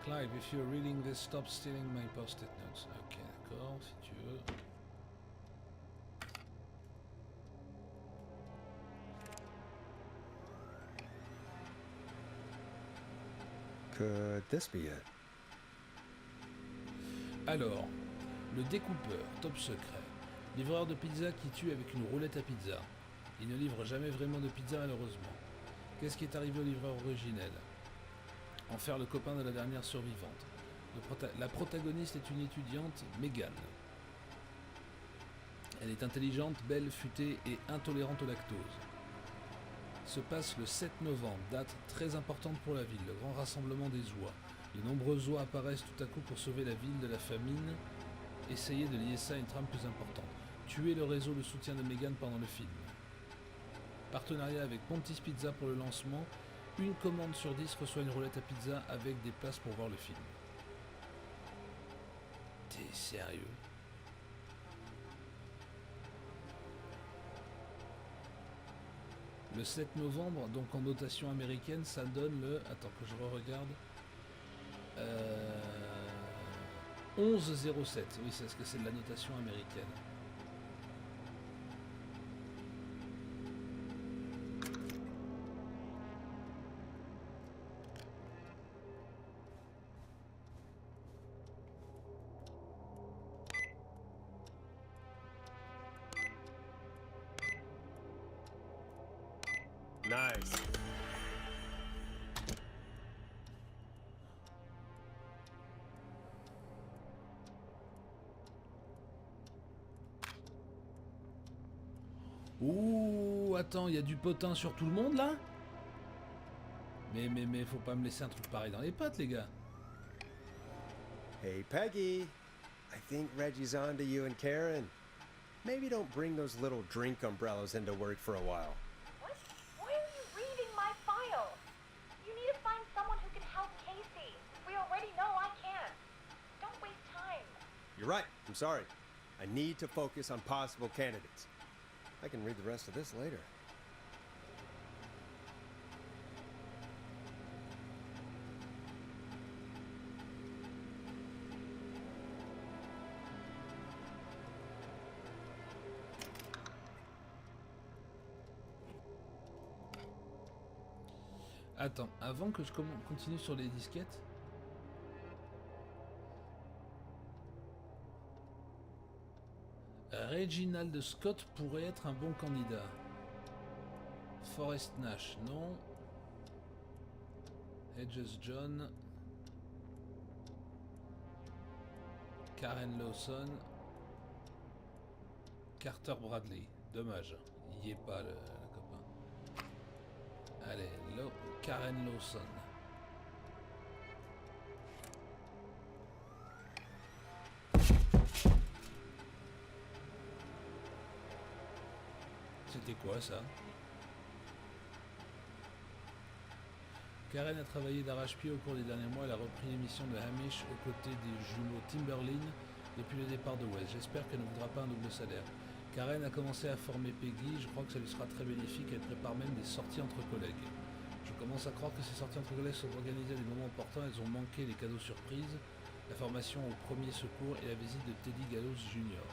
Clive, if you're reading this, stop stealing my post-it notes. Ok, d'accord, si tu veux. Could this be it? Alors, le découpeur, top secret. Livreur de pizza qui tue avec une roulette à pizza. Il ne livre jamais vraiment de pizza malheureusement. Qu'est-ce qui est arrivé au livreur originel? En faire le copain de la dernière survivante. La protagoniste est une étudiante, Megan. Elle est intelligente, belle, futée et intolérante au lactose. Se passe le 7 novembre, date très importante pour la ville, le grand rassemblement des oies. Les nombreuses oies apparaissent tout à coup pour sauver la ville de la famine. Essayez de lier ça à une trame plus importante. Tuer le réseau de soutien de Megan pendant le film. Partenariat avec Pontis Pizza pour le lancement. Une commande sur 10 reçoit une roulette à pizza avec des places pour voir le film. T'es sérieux? Le 7 novembre, donc en notation américaine, ça donne le... Attends que je re-regarde. 11,07. Oui, c'est parce que c'est de la notation américaine. Nice. Ouh, attends, il y a du potin sur tout le monde là? Mais faut pas me laisser un truc pareil dans les pattes, les gars. Hey, Peggy. I think Reggie's on to you and Karen. Maybe don't bring those little drink umbrellas into work for a while. What? Why are you reading my file? You need to find someone who can help Casey. We already know I can't. Don't waste time. You're right. I'm sorry. I need to focus on possible candidates. I can read the rest of this later. Attends, avant que je continue sur les disquettes. Reginald Scott pourrait être un bon candidat. Forrest Nash, non. Hedges John. Karen Lawson. Carter Bradley. Dommage. Il y est pas, le copain. Allez, Karen Lawson. C'était quoi ça? Karen a travaillé d'arrache-pied au cours des derniers mois. Elle a repris l'émission de Hamish aux côtés des jumeaux Timberlin depuis le départ de Wes. J'espère qu'elle ne voudra pas un double salaire. Karen a commencé à former Peggy. Je crois que ça lui sera très bénéfique. Elle prépare même des sorties entre collègues. Je commence à croire que ces sorties entre collègues sont organisées à des moments importants. Elles ont manqué les cadeaux surprises, la formation au premier secours et la visite de Teddy Gallows Jr.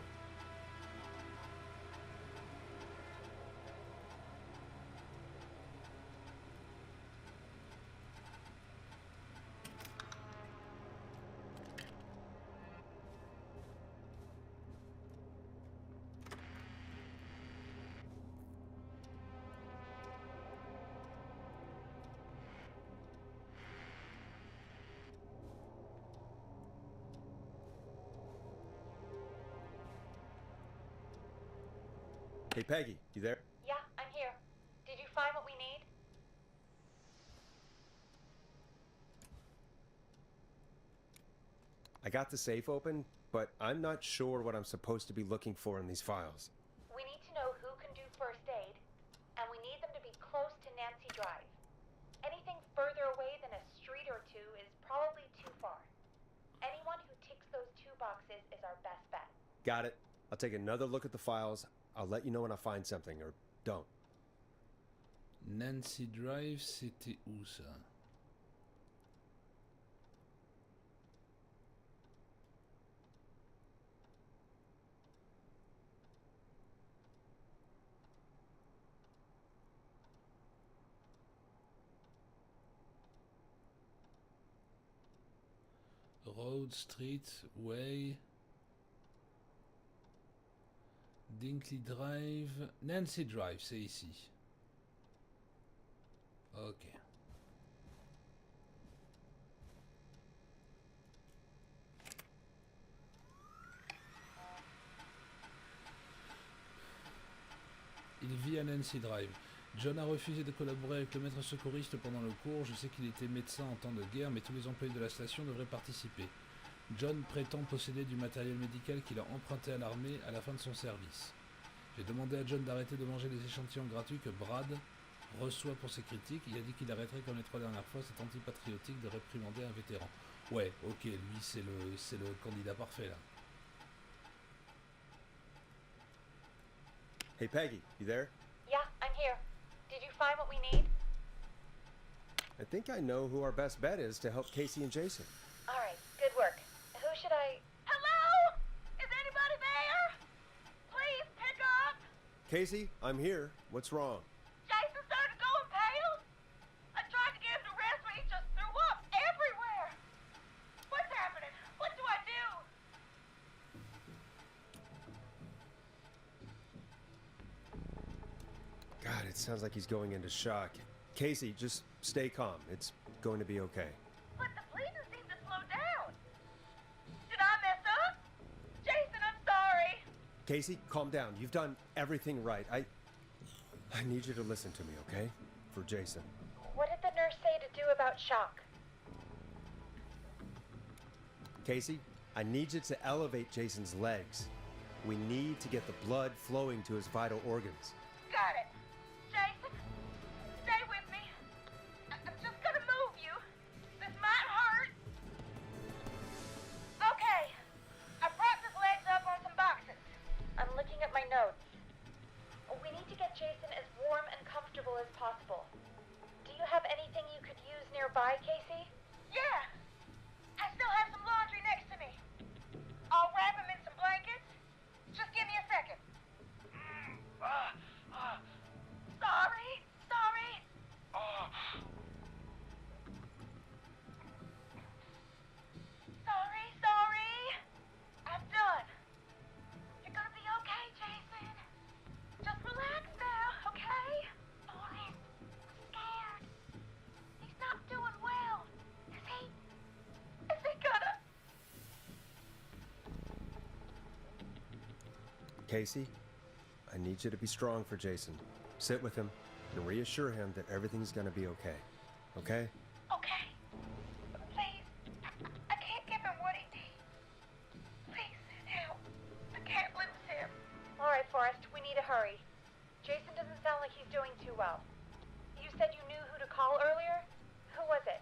Hey, Peggy, you there? Yeah, I'm here. Did you find what we need? I got the safe open, but I'm not sure what I'm supposed to be looking for in these files. We need to know who can do first aid, and we need them to be close to Nancy Drive. Anything further away than a street or two is probably too far. Anyone who ticks those two boxes is our best bet. Got it. I'll take another look at the files. I'll let you know when I find something, or don't. Nancy Drive, c'était où ça? Road, Street, Way, Dinkley Drive, Nancy Drive, c'est ici. Ok. Il vit à Nancy Drive. John a refusé de collaborer avec le maître secouriste pendant le cours. Je sais qu'il était médecin en temps de guerre, mais tous les employés de la station devraient participer. John prétend posséder du matériel médical qu'il a emprunté à l'armée à la fin de son service. J'ai demandé à John d'arrêter de manger les échantillons gratuits que Brad reçoit pour ses critiques. Il a dit qu'il arrêterait comme les 3 dernières fois. C'est antipatriotique de réprimander un vétéran. Ouais, ok, lui c'est le candidat parfait là. Hey, Peggy, you there? Yeah, I'm here. Did you find what we need? I think I know who our best bet is to help Casey and Jason. All right, good work. Who should I... Hello? Is anybody there? Please pick up. Casey, I'm here. What's wrong? Jason started going pale. I tried to get him to rest, but he just threw up everywhere. What's happening? What do I do? God, it sounds like he's going into shock. Casey, just stay calm. It's going to be okay. But the bleeding seemed to slow down. Did I mess up? Jason, I'm sorry. Casey, calm down. You've done everything right. I need you to listen to me, okay? For Jason. What did the nurse say to do about shock? Casey, I need you to elevate Jason's legs. We need to get the blood flowing to his vital organs. Got it. Jason, stay with me. I'm just gonna move you. This might hurt. Okay. I propped his legs up on some boxes. I'm looking at my notes. We need to get Jason as warm and comfortable as possible. Do you have anything you could use nearby, Casey? Yeah. I still have some laundry next to me. I'll wrap him in some blankets. Just give me a second. Sorry. Sorry. I'm done. You're gonna be okay, Jason. Just relax now, okay? Boris, I'm scared. He's not doing well. Is he gonna... Casey, I need you to be strong for Jason. Sit with him and reassure him that everything's gonna be okay. Okay? Okay. Please. I can't give him what he needs. Please, help. I can't lose him. All right, Forrest, we need to hurry. Jason doesn't sound like he's doing too well. You said you knew who to call earlier? Who was it?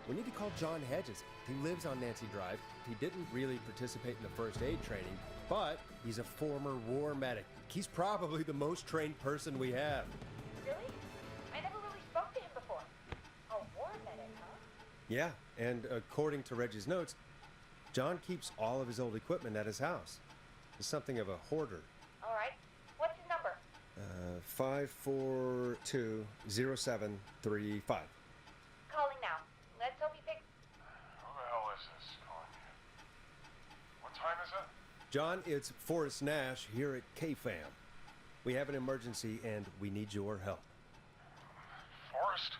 We need to call John Hedges. He lives on Nancy Drive. He didn't really participate in the first aid training, but he's a former war medic. He's probably the most trained person we have. Really? I never really spoke to him before. A war medic, huh? Yeah, and according to Reggie's notes, John keeps all of his old equipment at his house. He's something of a hoarder. All right. What's his number? 5420735. Calling now. Let's hope he picks. Who the hell is this calling you? What time is it? John, it's Forrest Nash here at KFAM. We have an emergency and we need your help. Forrest?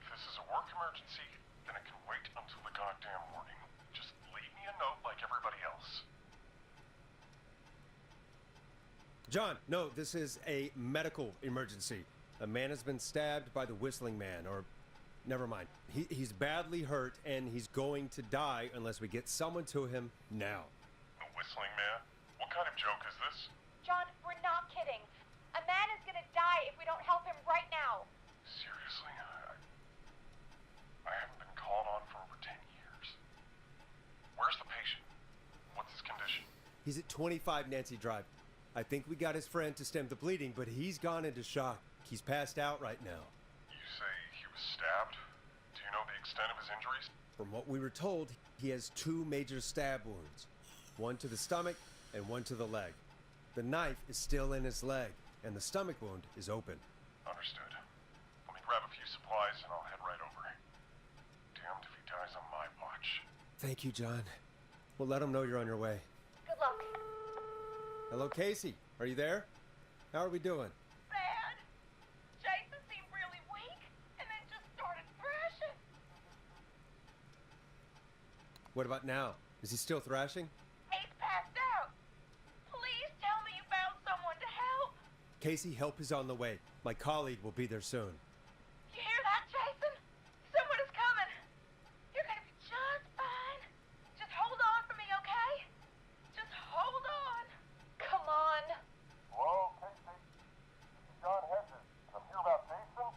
If this is a work emergency, then it can wait until the goddamn morning. Just leave me a note like everybody else. John, no, this is a medical emergency. A man has been stabbed by the Whistling Man, or never mind. He's badly hurt and he's going to die unless we get someone to him now. The Whistling Man? What kind of joke is this? John, we're not kidding. A man is gonna die if we don't help him right now. Seriously? I haven't been called on for over 10 years. Where's the patient? What's his condition? He's at 25 Nancy Drive. I think we got his friend to stem the bleeding, but he's gone into shock. He's passed out right now. You say he was stabbed? Do you know the extent of his injuries? From what we were told, he has 2 major stab wounds. One to the stomach and one to the leg. The knife is still in his leg, and the stomach wound is open. Understood. Let me grab a few supplies and I'll head right over. Damned if he dies on my watch. Thank you, John. We'll let him know you're on your way. Good luck. Hello, Casey. Are you there? How are we doing? Bad. Jason seemed really weak and then just started thrashing. What about now? Is he still thrashing? He's passed out. Please tell me you found someone to help. Casey, help is on the way. My colleague will be there soon. You hear that, Jason? Someone is coming. You're gonna be just fine. Just hold on for me, okay? Just hold on. Come on. Hello, Casey. This is John Hedges. I'm here about Jason.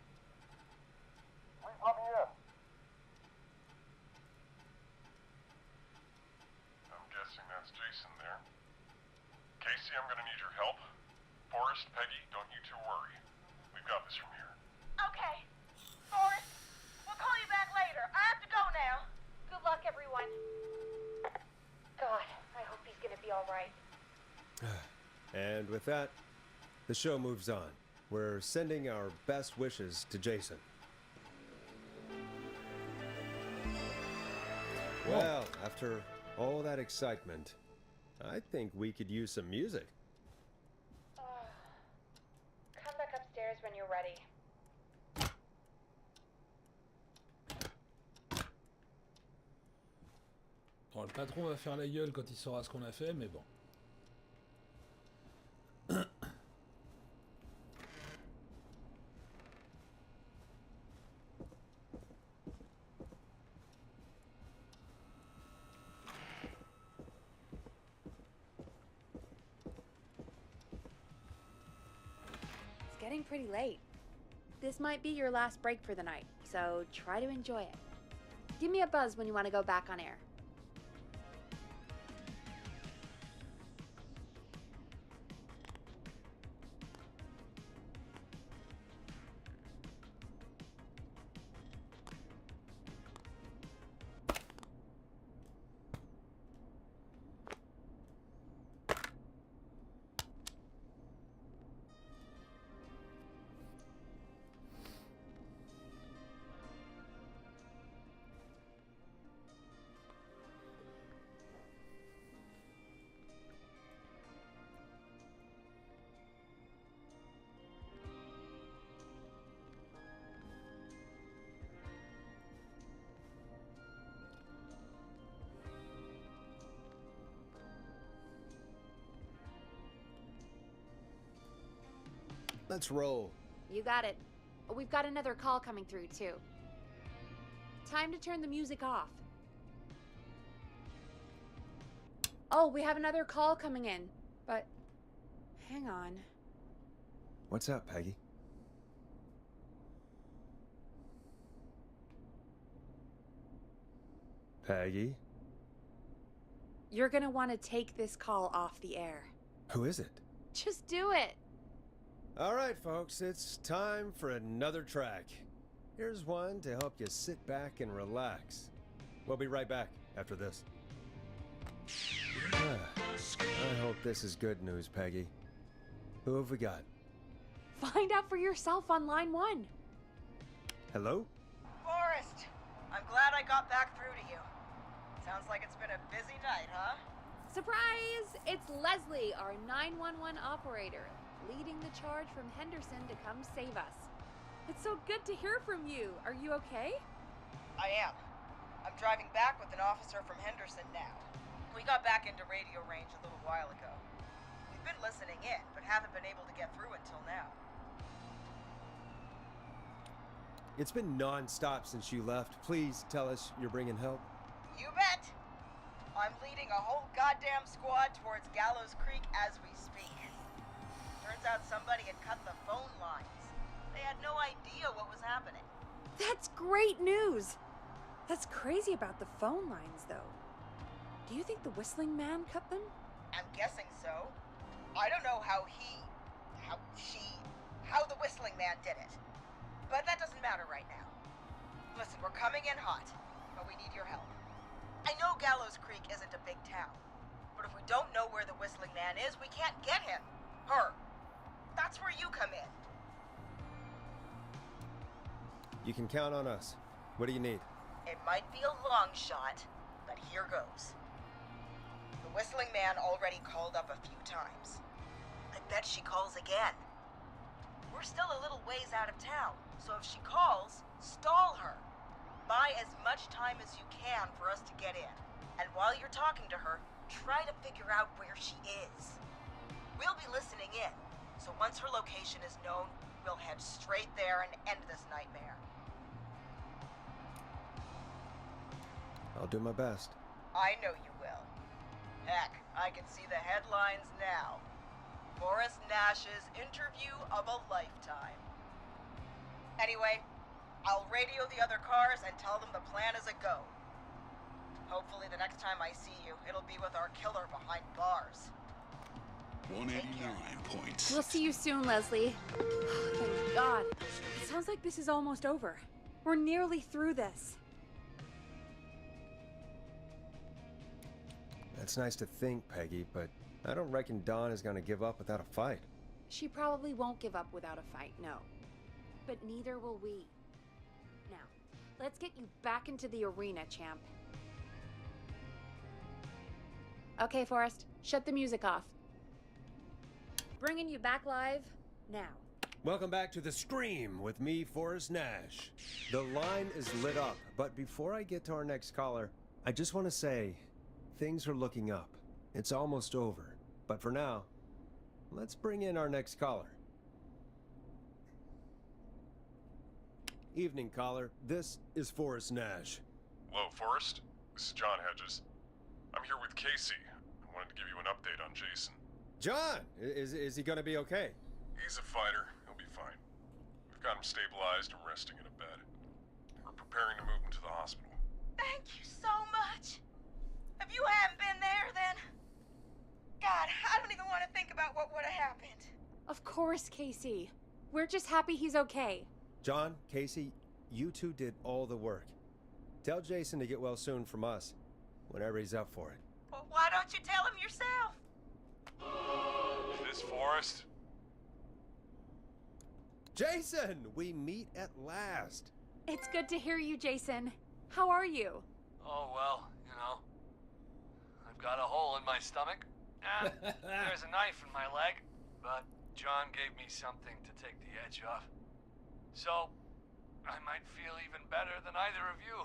Please let me in. I'm guessing that's Jason there. Casey, I'm gonna need your help. Forrest, Peggy, don't you two worry. We've got this from here. Okay. Forrest, we'll call you back later. I have to go now. Good luck, everyone. God, I hope he's gonna be all right. And with that, the show moves on. We're sending our best wishes to Jason. Well, after all that excitement, I think we could use some music. Come back upstairs when you're ready. Bon, le patron va faire la gueule quand il saura ce qu'on a fait, mais bon. It's getting pretty late. This might be your last break for the night, so try to enjoy it. Give me a buzz when you want to go back on air. Let's roll. You got it. We've got another call coming through, too. Time to turn the music off. Oh, we have another call coming in. But, hang on. What's up, Peggy? Peggy? You're gonna want to take this call off the air. Who is it? Just do it. All right, folks, it's time for another track. Here's one to help you sit back and relax. We'll be right back after this. I hope this is good news, Peggy. Who have we got? Find out for yourself on line 1. Hello? Forrest, I'm glad I got back through to you. Sounds like it's been a busy night, huh? Surprise! It's Leslie, our 911 operator, leading the charge from Henderson to come save us. It's so good to hear from you. Are you okay? I am. I'm driving back with an officer from Henderson now. We got back into radio range a little while ago. We've been listening in, but haven't been able to get through until now. It's been non-stop since you left. Please tell us you're bringing help. You bet! I'm leading a whole goddamn squad towards Gallows Creek as we speak. Turns out somebody had cut the phone lines. They had no idea what was happening. That's great news! That's crazy about the phone lines, though. Do you think the Whistling Man cut them? I'm guessing so. I don't know how the Whistling Man did it. But that doesn't matter right now. Listen, we're coming in hot, but we need your help. I know Gallows Creek isn't a big town, but if we don't know where the Whistling Man is, we can't get him. Her. That's where you come in. You can count on us. What do you need? It might be a long shot, but here goes. The Whistling Man already called up a few times. I bet she calls again. We're still a little ways out of town, so if she calls, stall her. Buy as much time as you can for us to get in. And while you're talking to her, try to figure out where she is. We'll be listening in, so once her location is known, we'll head straight there and end this nightmare. I'll do my best. I know you will. Heck, I can see the headlines now. Forrest Nash's interview of a lifetime. Anyway, I'll radio the other cars and tell them the plan is a go. Hopefully the next time I see you, it'll be with our killer behind bars. 189 points. We'll see you soon, Leslie. Thank God. It sounds like this is almost over. We're nearly through this. That's nice to think, Peggy, but I don't reckon Dawn is gonna give up without a fight. She probably won't give up without a fight, no. But neither will we. Now, let's get you back into the arena, champ. Okay, Forrest, shut the music off. Bringing you back live now. Welcome back to The Scream with me, Forrest Nash. The line is lit up, but before I get to our next caller, I just want to say, things are looking up. It's almost over. But for now, let's bring in our next caller. Evening, caller. This is Forrest Nash. Hello, Forrest. This is John Hedges. I'm here with Casey. I wanted to give you an update on Jason. John! Is he gonna be okay? He's a fighter. He'll be fine. We've got him stabilized and resting in a bed. We're preparing to move him to the hospital. Thank you so much. If you hadn't been there, then... God, I don't even want to think about what would have happened. Of course, Casey. We're just happy he's okay. John, Casey, you two did all the work. Tell Jason to get well soon from us, whenever he's up for it. Well, why don't you tell him yourself? Is this Forrest? Jason! We meet at last. It's good to hear you, Jason. How are you? Oh, well, you know. I've got a hole in my stomach, and there's a knife in my leg, but John gave me something to take the edge off. So, I might feel even better than either of you.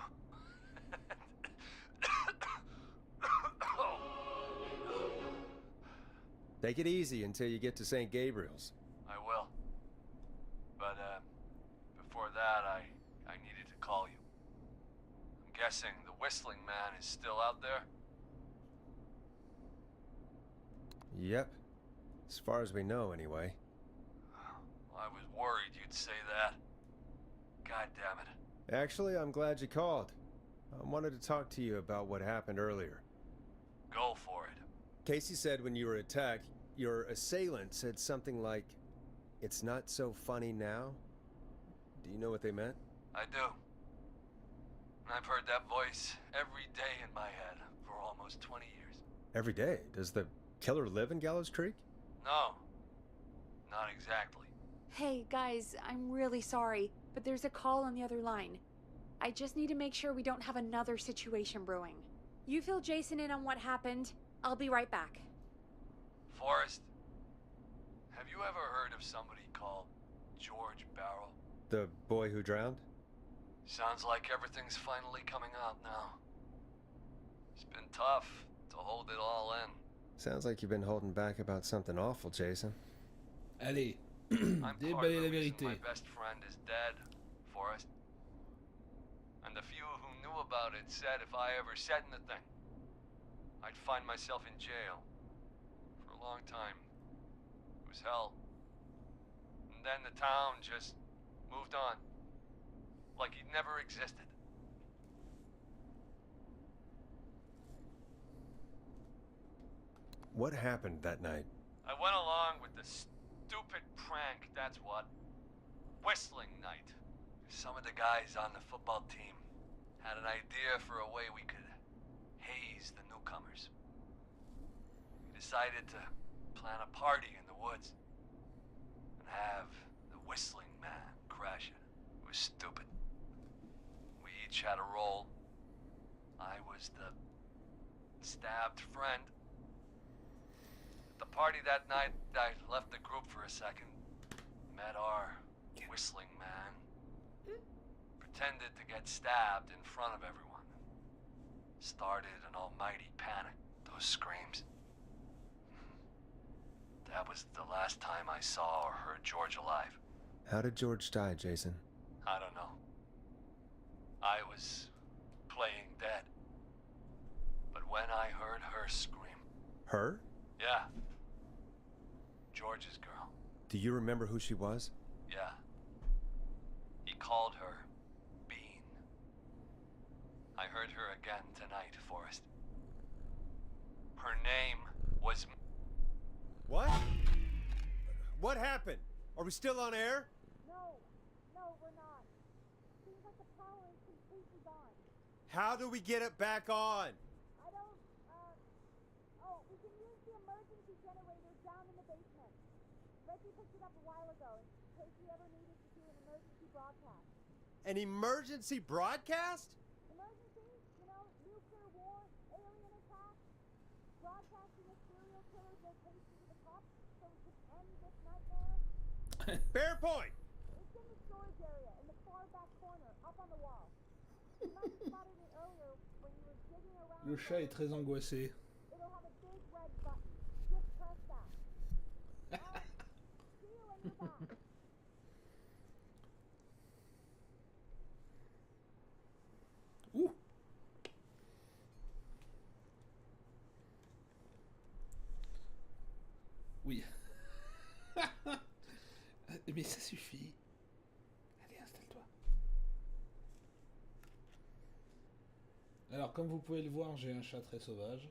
Take it easy until you get to St. Gabriel's. I will. guessing the Whistling Man is still out there? Yep. As far as we know, anyway. I was worried you'd say that. God damn it. Actually, I'm glad you called. I wanted to talk to you about what happened earlier. Go for it. Casey said when you were attacked, your assailant said something like, "It's not so funny now." Do you know what they meant? I do. I've heard that voice every day in my head for almost 20 years. Every day? Does the killer live in Gallows Creek? No, not exactly. Hey, guys, I'm really sorry, but there's a call on the other line. I just need to make sure we don't have another situation brewing. You fill Jason in on what happened. I'll be right back. Forrest, have you ever heard of somebody called George Barrow? The boy who drowned? Sounds like everything's finally coming out now. It's been tough to hold it all in. Sounds like you've been holding back about something awful, Jason. Allez, I'm part of déballez la the reason vérité. my best friend is dead, Forrest. And the few who knew about it said if I ever said anything, I'd find myself in jail. For a long time. It was hell. And then the town just moved on. Like he'd never existed. What happened that night? I went along with the stupid prank, that's what. Whistling night. Some of the guys on the football team had an idea for a way we could haze the newcomers. We decided to plan a party in the woods and have the Whistling Man crash it. It was stupid. We each had a role. I was the stabbed friend. At the party that night, I left the group for a second. Met our Whistling Man. Pretended to get stabbed in front of everyone. Started an almighty panic. Those screams. That was the last time I saw or heard George alive. How did George die, Jason? I don't know. I was playing dead. But when I heard her scream... Her? Yeah. George's girl. Do you remember who she was? Yeah. He called her Bean. I heard her again tonight, Forrest. Her name was... What? What happened? Are we still on air? No, we're not. Seems like the power is completely gone. How do we get it back on? I don't, we can use the emergency generator down in the basement. Reggie picked it up a while ago in case we ever needed to do an emergency broadcast. An emergency broadcast? Emergency? You know, nuclear war, alien attack, broadcasting a serial killer's location to the cops so we can end this nightmare. Fair point! It's in the storage area in the far back corner, up on the wall. You might have spotted it earlier when you were digging around. Le chat est très angoissé. It'll have a big red button. Just press that. See you when you're back. Ouh. Oui. Mais ça suffit. Allez, installe-toi. Alors, comme vous pouvez le voir, j'ai un chat très sauvage.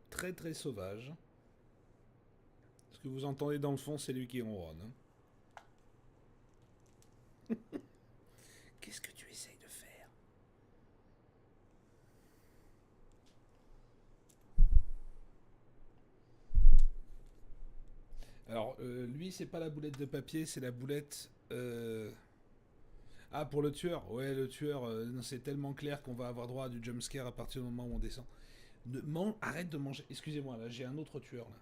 Très très sauvage. Ce que vous entendez dans le fond, c'est lui qui ronronne. Hein. Qu'est-ce que tu essayes de faire? Alors, lui, c'est pas la boulette de papier, c'est la boulette... Ah, pour le tueur. Ouais, le tueur, c'est tellement clair qu'on va avoir droit à du jumpscare à partir du moment où on descend. Arrête de manger. Excusez-moi, là, j'ai un autre tueur, là.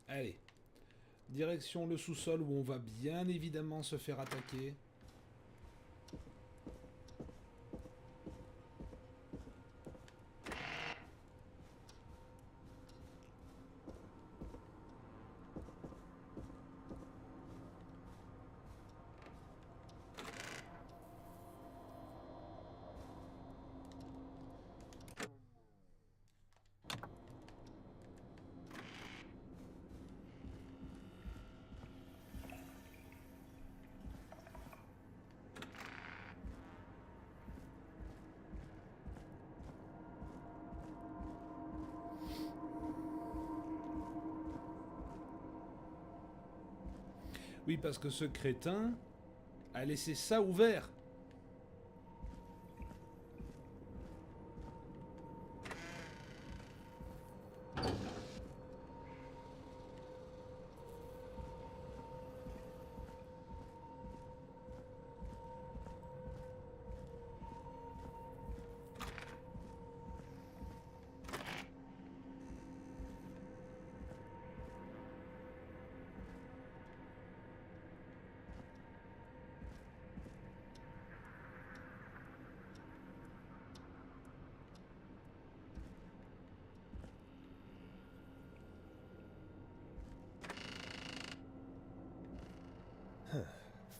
Allez. Direction le sous-sol où on va bien évidemment se faire attaquer. Oui, parce que ce crétin a laissé ça ouvert.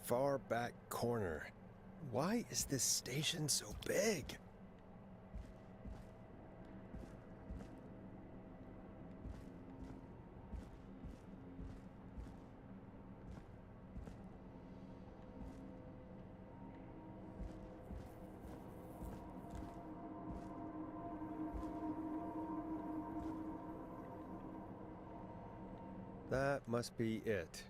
Far back corner. Why is this station so big? That must be it.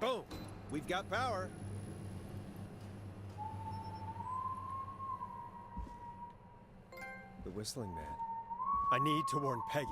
Boom! We've got power. The whistling man. I need to warn Peggy.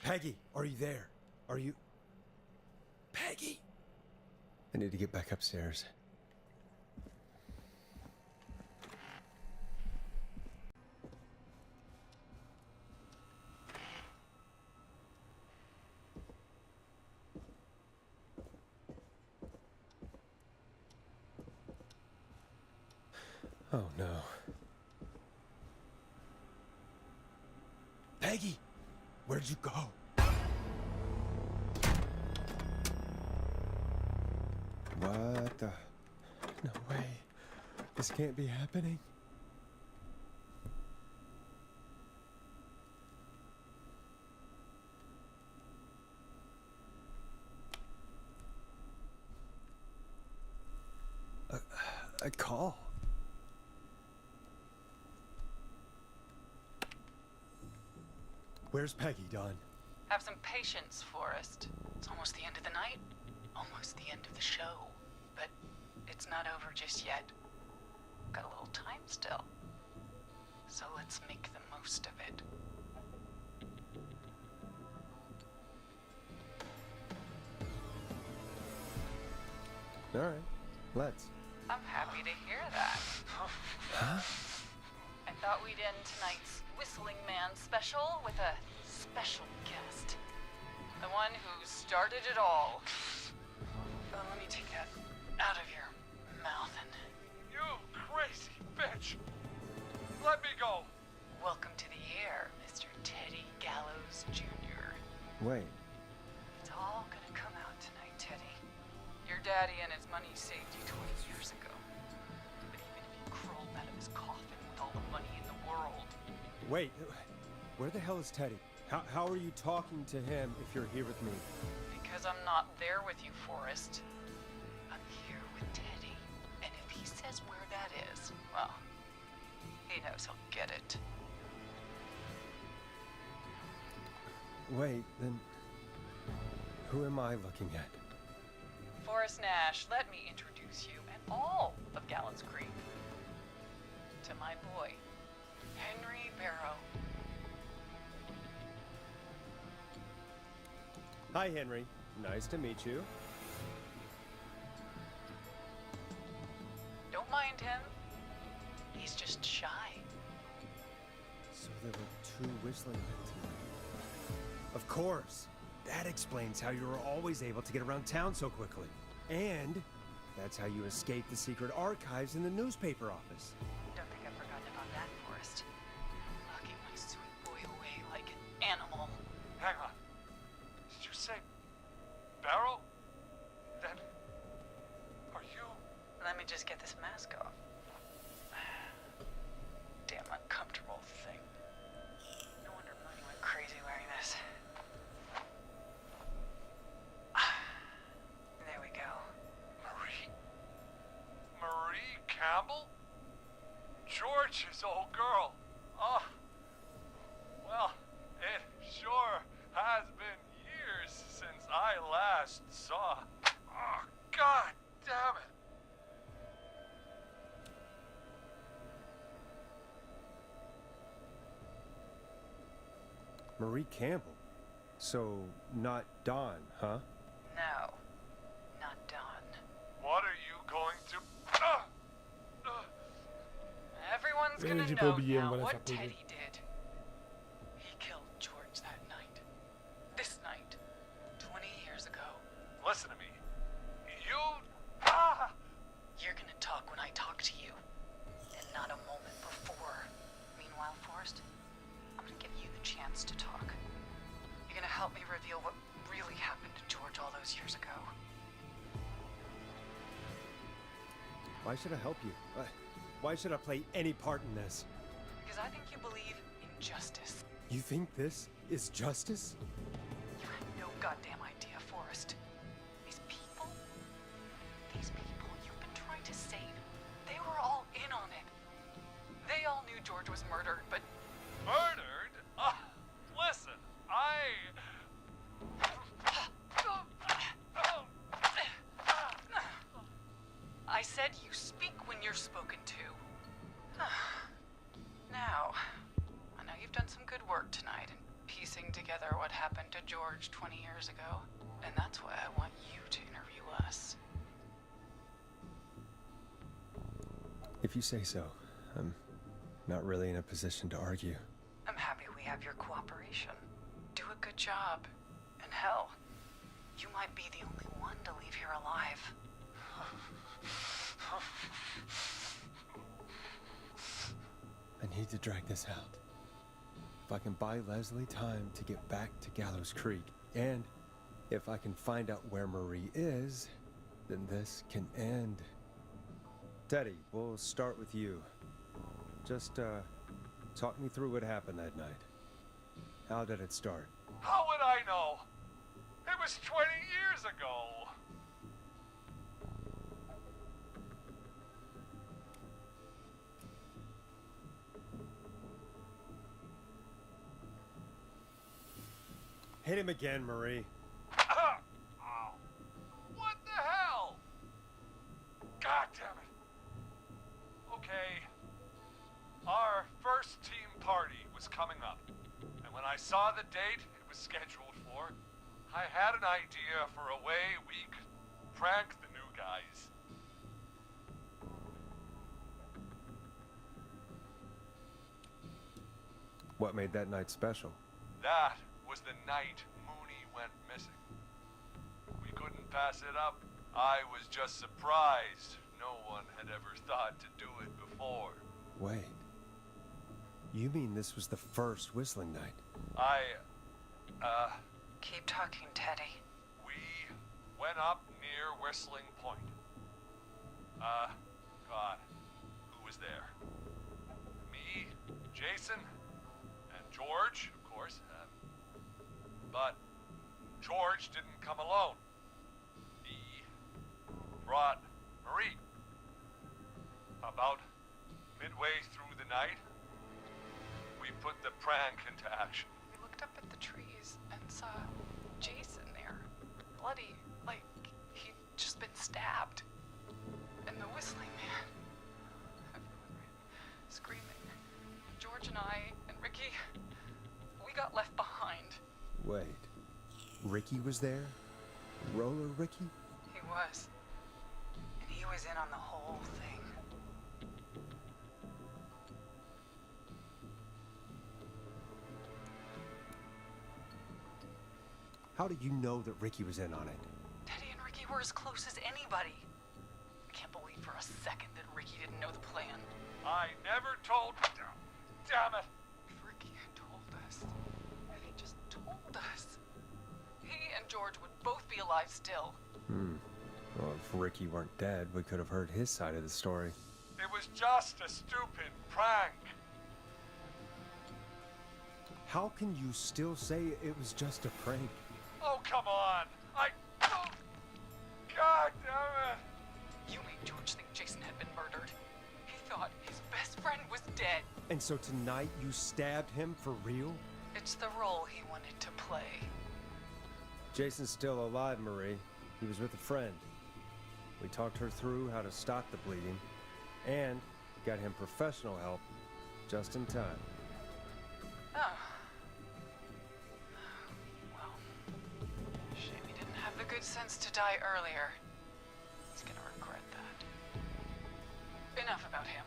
Peggy, are you there? Are you... Peggy! I need to get back upstairs. Oh no. Peggy! Where'd you go? What the... No way. This can't be happening. A call. Where's Peggy, Don? Have some patience, Forrest. It's almost the end of the night, almost the end of the show. But it's not over just yet. Got a little time still. So let's make the most of it. All right, let's. I'm happy to hear that. Huh? I thought we'd end tonight's Whistling Man special with a special guest. The one who started it all. Let me take that out of your mouth and... You crazy bitch! Let me go! Welcome to the air, Mr. Teddy Gallows Jr. Wait. It's all gonna come out tonight, Teddy. Your daddy and his money saved you 20 years ago. But even if he crawled out of his coffin with all the money in the world... Wait, where the hell is Teddy? How are you talking to him if you're here with me? Because I'm not there with you, Forrest. I'm here with Teddy. And if he says where that is, well, he knows he'll get it. Wait, then... Who am I looking at? Forrest Nash, let me introduce you and all of Gallant's Creek to my boy, Henry Barrow. Hi, Henry. Nice to meet you. Don't mind him. He's just shy. So there were two whistling men tonight. Of course. That explains how you were always able to get around town so quickly. And that's how you escaped the secret archives in the newspaper office. Don't think I've forgotten about that, Forrest. Locking my sweet boy away like an animal. Hang on. Did you say Barrow? Then are you? Let me just get this mask off. Damn uncomfortable thing. No wonder Mooney went crazy wearing this. There we go. Marie Campbell? George's old girl. Oh. Well, it sure has been years since I last saw. Oh, God damn it. Marie Campbell? So, not Dawn, huh? No, not Dawn. What are you going to... Everyone's Eh, gonna j'ai pas know oublié, on now va la what faire poser. Teddy did. He killed George that night. This night. 20 years ago. Listen to me. You... You're gonna talk when I talk to you. And not a moment before. Meanwhile, Forrest, I'm gonna give you the chance to talk. You're gonna help me reveal what really happened to George all those years ago. Why should I help you? Why should I play any part in this? Because I think you believe in justice. You think this is justice? You have no goddamn idea, Forrest. These people you've been trying to save, they were all in on it. They all knew George was murdered, but... Murdered? Listen, I said you speak when you're spoken to. Now, I know you've done some good work tonight in piecing together what happened to George 20 years ago, and that's why I want you to interview us. If you say so. I'm not really in a position to argue. I'm happy we have your cooperation. Do a good job. And hell, you might be the only one to leave here alive. I need to drag this out. If I can buy Leslie time to get back to Gallows Creek, and if I can find out where Marie is, then this can end. Teddy, we'll start with you. Just, talk me through what happened that night. How did it start? how would I know? It was 20 years ago. Hit him again, Marie. Oh, what the hell? God damn it. Okay. Our first team party was coming up. And when I saw the date it was scheduled for, I had an idea for a way we could prank the new guys. What made that night special? That was the night Mooney went missing. We couldn't pass it up. I was just surprised no one had ever thought to do it before. Wait. You mean this was the first whistling night? Keep talking, Teddy. We went up near Whistling Point. God, who was there? Me, Jason, and George, of course. But George didn't come alone. He brought Marie. About midway through the night, we put the prank into action. We looked up at the trees and saw Jason there, bloody, like he'd just been stabbed. And the whistling man, everyone ran, screaming. George and I and Ricky, we got left behind. Wait. Ricky was there? Roller Ricky? He was. And he was in on the whole thing. How do you know that Ricky was in on it? Teddy and Ricky were as close as anybody. I can't believe for a second that Ricky didn't know the plan. I never told... Damn it! If Ricky had told us, if he just told us, he and George would both be alive still. Well, if Ricky weren't dead, we could have heard his side of the story. It was just a stupid prank. How can you still say it was just a prank? Oh, come on! Oh, God damn it! You made George think Jason had been murdered. He thought his best friend was dead. And so tonight you stabbed him for real? It's the role he wanted to play. Jason's still alive, Marie. He was with a friend. We talked her through how to stop the bleeding and got him professional help just in time. Oh. Well, shame he didn't have the good sense to die earlier. He's gonna regret that. Enough about him.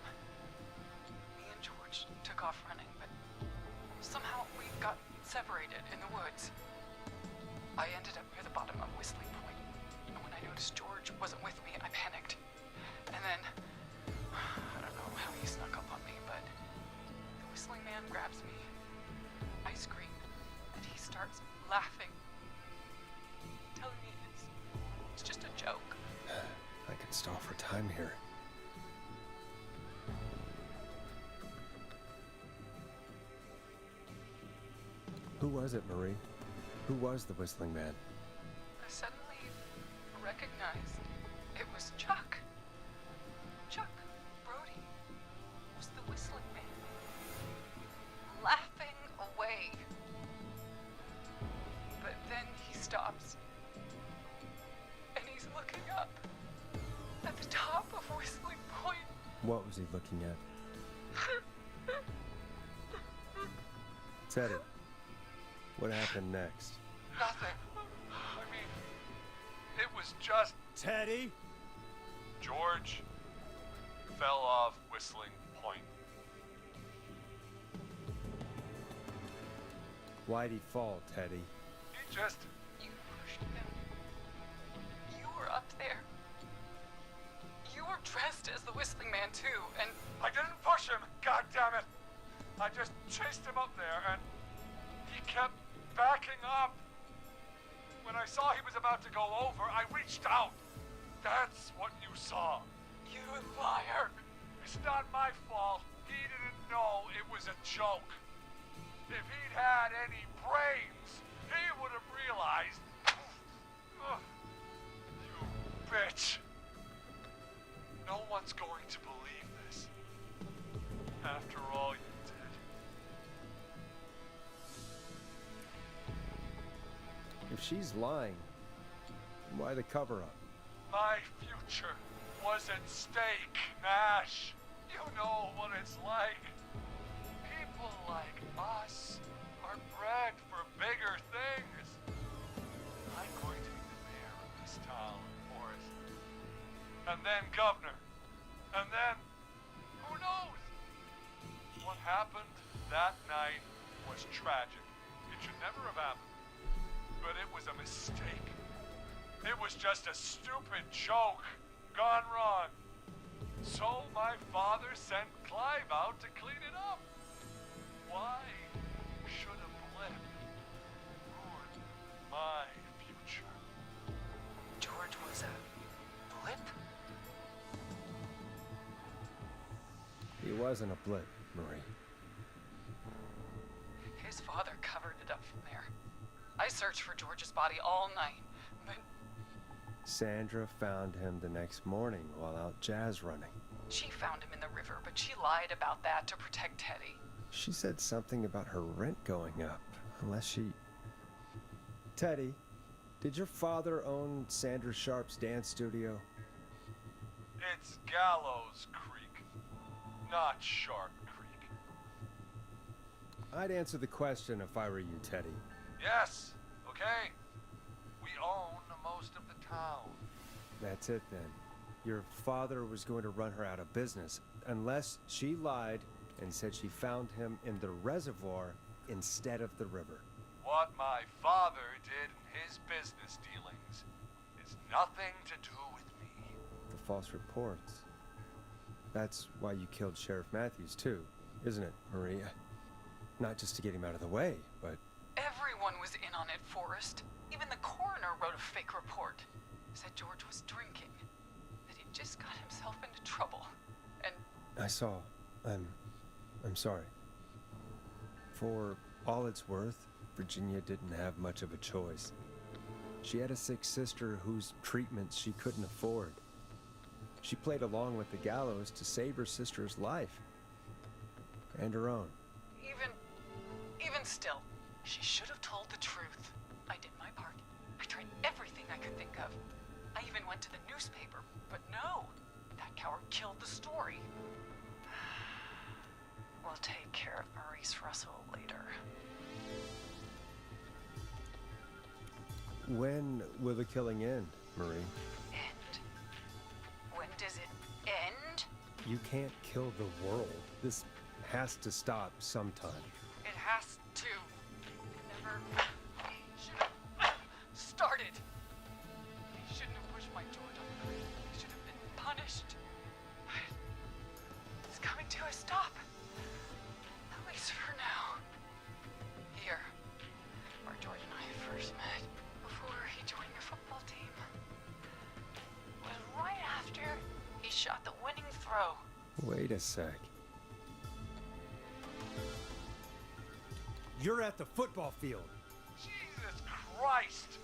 Me and George took off running, but somehow we got separated in the woods. I ended up near the bottom of Whistling Point, and when I noticed George wasn't with me, I panicked. And then, I don't know how he snuck up on me, but the Whistling Man grabs me. I scream, and he starts laughing, telling me it's just a joke. I could stall for time here. Who was it, Marie? Who was the Whistling Man? I suddenly recognized it was Chuck. Chuck Brody was the Whistling Man, laughing away. But then he stops, and he's looking up at the top of Whistling Point. What was he looking at? Teddy, what happened next? Nothing. I mean, it was just... Teddy? George fell off Whistling Point. Why'd he fall, Teddy? He just... You pushed him. You were up there. You were dressed as the Whistling Man too, and I didn't push him, God damn it! I just chased him up there, and he kept backing up. When I saw he was about to go over, I reached out. That's what you saw. you liar. It's not my fault. He didn't know it was a joke. If he'd had any brains, he would have realized. Ugh, you bitch. No one's going to believe this. After all you did. If she's lying, why the cover-up? My future was at stake, Nash. You know what it's like. People like us are bred for bigger things. I'm going to be the mayor of this town, Forrest. And then governor. And then, who knows? What happened that night was tragic. It should never have happened. But it was a mistake. It was just a stupid joke gone wrong. So my father sent Clive out to clean it up. Why should a blip ruin my future? George was a blip? He wasn't a blip, Marie. His father covered it up from there. I searched for George's body all night, but Sandra found him the next morning while out jazz running. she found him in the river, but she lied about that to protect Teddy. She said something about her rent going up, unless she... Teddy, did your father own Sandra Sharp's dance studio? It's Gallows Creek, not Sharp Creek. I'd answer the question if I were you, Teddy. Yes, okay. We own most of the town. That's it then. Your father was going to run her out of business, unless she lied and said she found him in the reservoir instead of the river. What my father did in nothing to do with me. The false reports. That's why you killed Sheriff Matthews, too, isn't it, Maria? Not just to get him out of the way, but... Everyone was in on it, Forrest. Even the coroner wrote a fake report. Said George was drinking. That he just got himself into trouble. And... I saw. I'm sorry. For all it's worth, Virginia didn't have much of a choice. She had a sick sister whose treatments she couldn't afford. She played along with the gallows to save her sister's life. And her own. Even still, she should have told the truth. I did my part. I tried everything I could think of. I even went to the newspaper, but no. That coward killed the story. We'll take care of Maurice Russell later. When will the killing end, Marie? End? When does it end? You can't kill the world. This has to stop sometime. It has to. Never should have started. He shouldn't have pushed my George on the cliff. He should have been punished. It's coming to a stop. At least for now. Here, where George and I first met, before he joined your football team, was right after he shot the winning throw. Wait a sec. You're at the football field. Jesus Christ!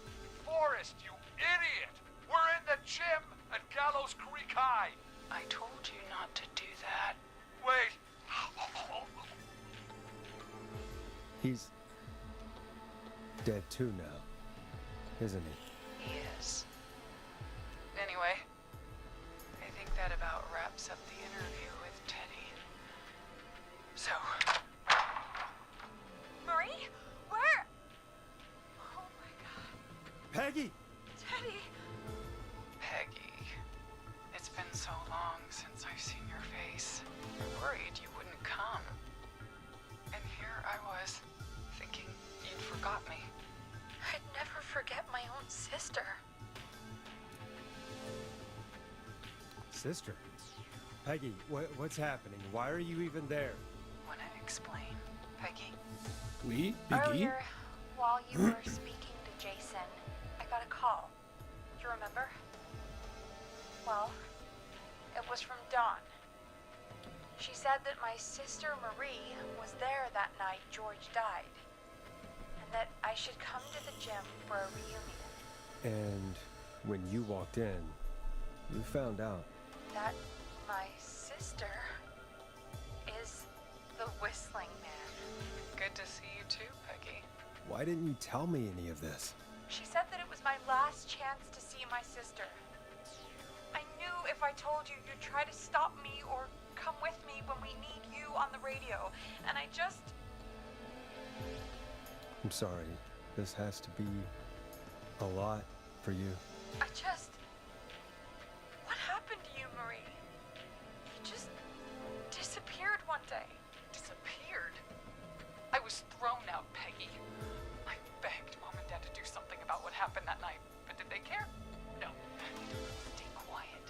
Forrest, you idiot! We're in the gym at Gallows Creek High! I told you not to do that. Wait! He's dead too now, isn't he? He is. Anyway, I think that about wraps up the interview with Teddy. So... Marie? Where? Oh my god. Peggy! Teddy! Peggy, it's been so long since I've seen your face. I worried you wouldn't come. And here I was, thinking you'd forgot me. I'd never forget my own sister. Sister? Peggy, what's happening? Why are you even there? Wanna explain, Peggy? Oui, Piggy. Earlier, while you were speaking to Jason, I got a call. Do you remember? Well, it was from Dawn. She said that my sister Marie was there that night George died, and that I should come to the gym for a reunion. And when you walked in, you found out. That my sister is the Whistling Man. Good to see you too, Peggy. Why didn't you tell me any of this? She said that it was my last chance to see my sister. I knew if I told you, you'd try to stop me or come with me when we need you on the radio. And I just... I'm sorry. This has to be a lot for you. I just... What happened to you, Marie? You just disappeared one day. Disappeared? I was thrown out, Peggy. I begged Mom and Dad to do something about what happened that night, but did they care? No. Stay quiet.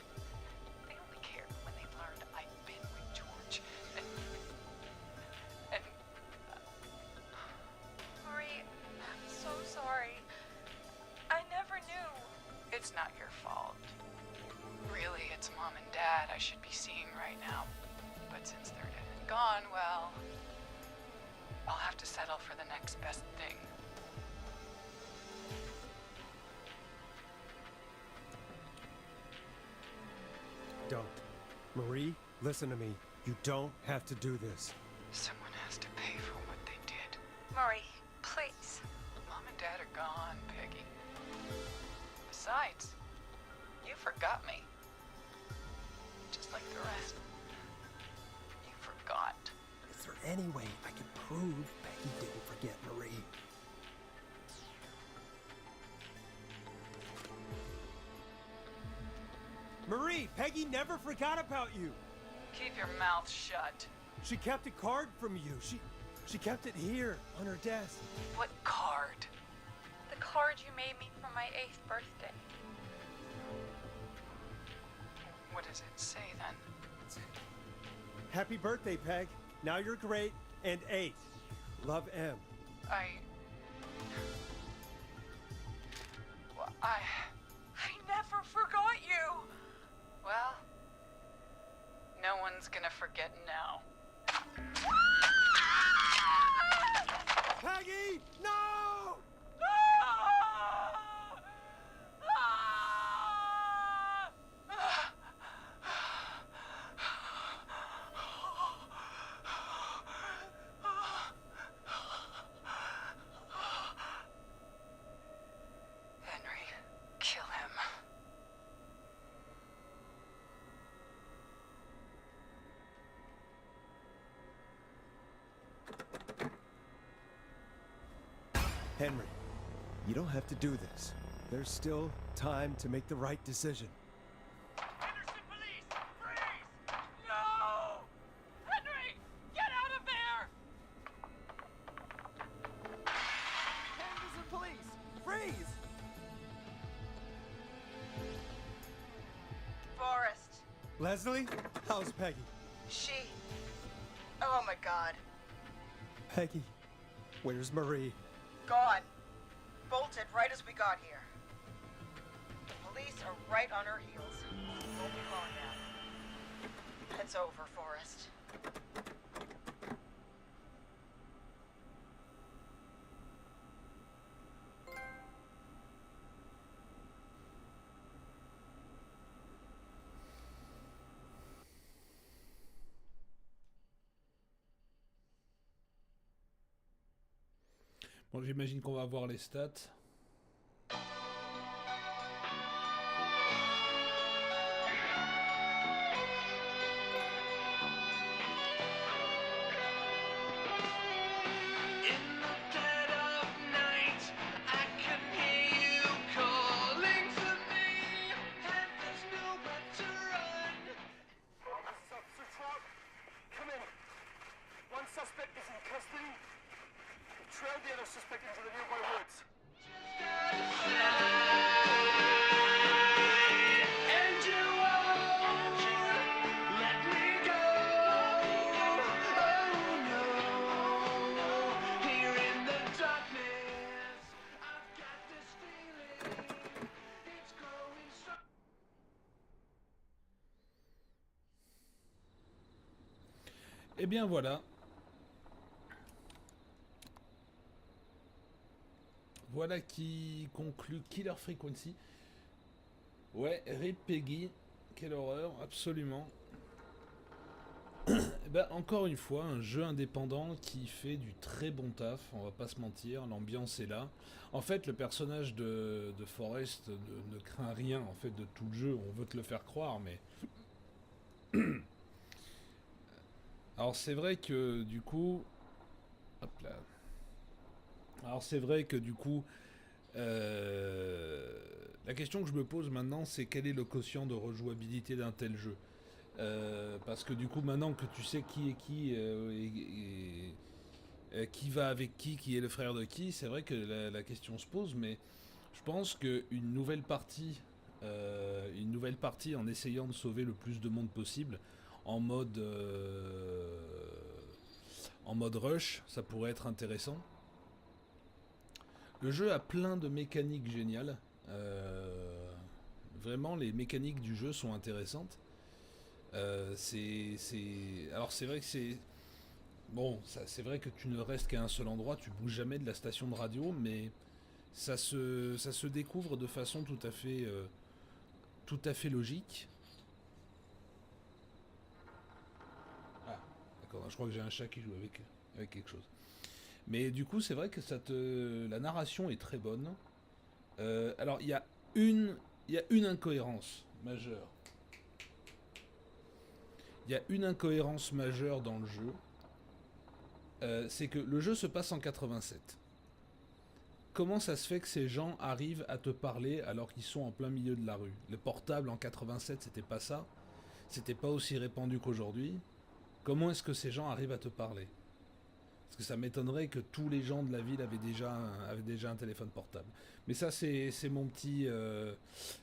They only cared when they learned I'd been with George. And Marie, I'm so sorry. I never knew. it's not your fault. Really, it's Mom and Dad I should be seeing right now. But since they're dead and gone, well, I'll have to settle for the next best thing. Don't. Marie, listen to me. You don't have to do this. Someone has to pay for what they did. Marie, please. Mom and Dad are gone, Peggy. Besides, you forgot me. Just like the rest. You forgot. Is there any way I can prove Peggy didn't forget Marie? Marie, Peggy never forgot about you. Keep your mouth shut. She kept a card from you. She kept it here on her desk. What card? The card you made me for my 8th birthday. What does it say then? Happy birthday, Peg. Now you're great and 8. Love, M. I never forgot you! Well, no one's gonna forget now. Peggy! No! Henry, kill him. Henry, you don't have to do this. There's still time to make the right decision. Henderson police! Freeze! No! Henry! Get out of there! Henderson police! Freeze! Forrest. Leslie, how's Peggy? She. Oh my god. Peggy, where's Marie? Gone. Bolted right as we got here. The police are right on her heels. Won't be long now. It's over, Forrest. Bon, j'imagine qu'on va voir les stats. Suspect is in custody. Trail the other suspect into the nearby woods. And you won't let me go. Oh no, here in the darkness, I've got this feeling, it's growing strong. Eh bien voilà. Voilà qui conclut Killer Frequency. Ouais, Rip Peggy. Quelle horreur, absolument. Et ben, encore une fois, un jeu indépendant qui fait du très bon taf, on va pas se mentir, l'ambiance est là. En fait, le personnage de Forrest ne craint rien en fait de tout le jeu, on veut te le faire croire, mais... Alors c'est vrai que du coup... Hop là... Alors c'est vrai que du coup, la question que je me pose maintenant, c'est quel est le quotient de rejouabilité d'un tel jeu, parce que du coup maintenant que tu sais qui est qui, qui va avec qui est le frère de qui, c'est vrai que la question se pose, mais je pense qu'une nouvelle partie en essayant de sauver le plus de monde possible, en mode rush, ça pourrait être intéressant. Le jeu a plein de mécaniques géniales. Vraiment, les mécaniques du jeu sont intéressantes. Alors c'est vrai que c'est... Bon, c'est vrai que tu ne restes qu'à un seul endroit, tu bouges jamais de la station de radio, mais ça se découvre de façon tout à fait logique. Ah, d'accord, je crois que j'ai un chat qui joue avec quelque chose. Mais du coup, c'est vrai que la narration est très bonne. Alors, il y a une incohérence majeure. Il y a une incohérence majeure dans le jeu. C'est que le jeu se passe en 87. Comment ça se fait que ces gens arrivent à te parler alors qu'ils sont en plein milieu de la rue? Le portable en 87, c'était pas ça. C'était pas aussi répandu qu'aujourd'hui. Comment est-ce que ces gens arrivent à te parler? Parce que ça m'étonnerait que tous les gens de la ville avaient déjà un téléphone portable. Mais ça, c'est mon petit...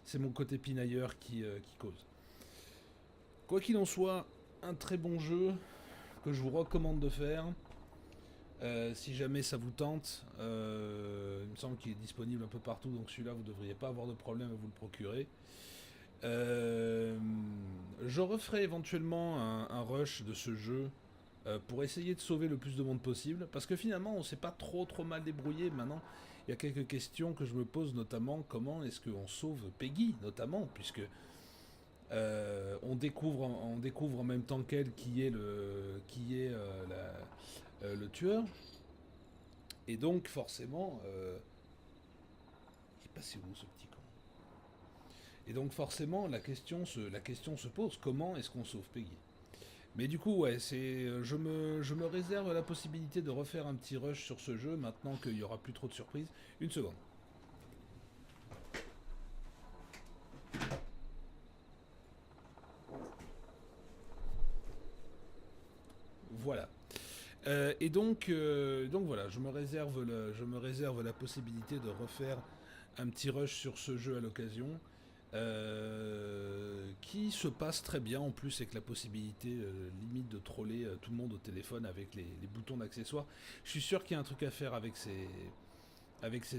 c'est mon côté pinailleur qui cause. Quoi qu'il en soit, un très bon jeu que je vous recommande de faire. Si jamais ça vous tente, il me semble qu'il est disponible un peu partout, donc celui-là, vous ne devriez pas avoir de problème à vous le procurer. Je referai éventuellement un rush de ce jeu pour essayer de sauver le plus de monde possible, parce que finalement on s'est pas trop mal débrouillé. Maintenant il y a quelques questions que je me pose, notamment comment est-ce qu'on sauve Peggy, notamment puisque on découvre en même temps qu'elle qui est le tueur, et donc forcément il est passé où ce petit con? Et donc forcément la question se pose, comment est-ce qu'on sauve Peggy? Mais du coup, ouais, je me réserve la possibilité de refaire un petit rush sur ce jeu maintenant qu'il n'y aura plus trop de surprises. Une seconde. Voilà. Et donc voilà, je me réserve la possibilité de refaire un petit rush sur ce jeu à l'occasion. Qui se passe très bien en plus, avec la possibilité limite de troller tout le monde au téléphone avec les boutons d'accessoires. Je suis sûr qu'il y a un truc à faire avec ces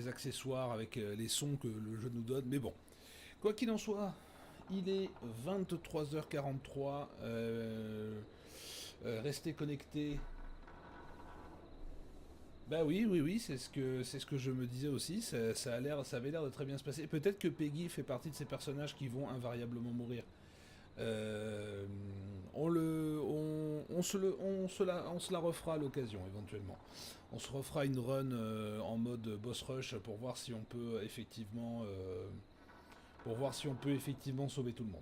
accessoires, avec les sons que le jeu nous donne, mais bon, quoi qu'il en soit, il est 23h43, restez connectés. Bah oui, c'est ce que je me disais aussi. Ça avait l'air de très bien se passer. Peut-être que Peggy fait partie de ces personnages qui vont invariablement mourir. On se la refera à l'occasion éventuellement. On se refera une run en mode boss rush pour voir si on peut effectivement sauver tout le monde.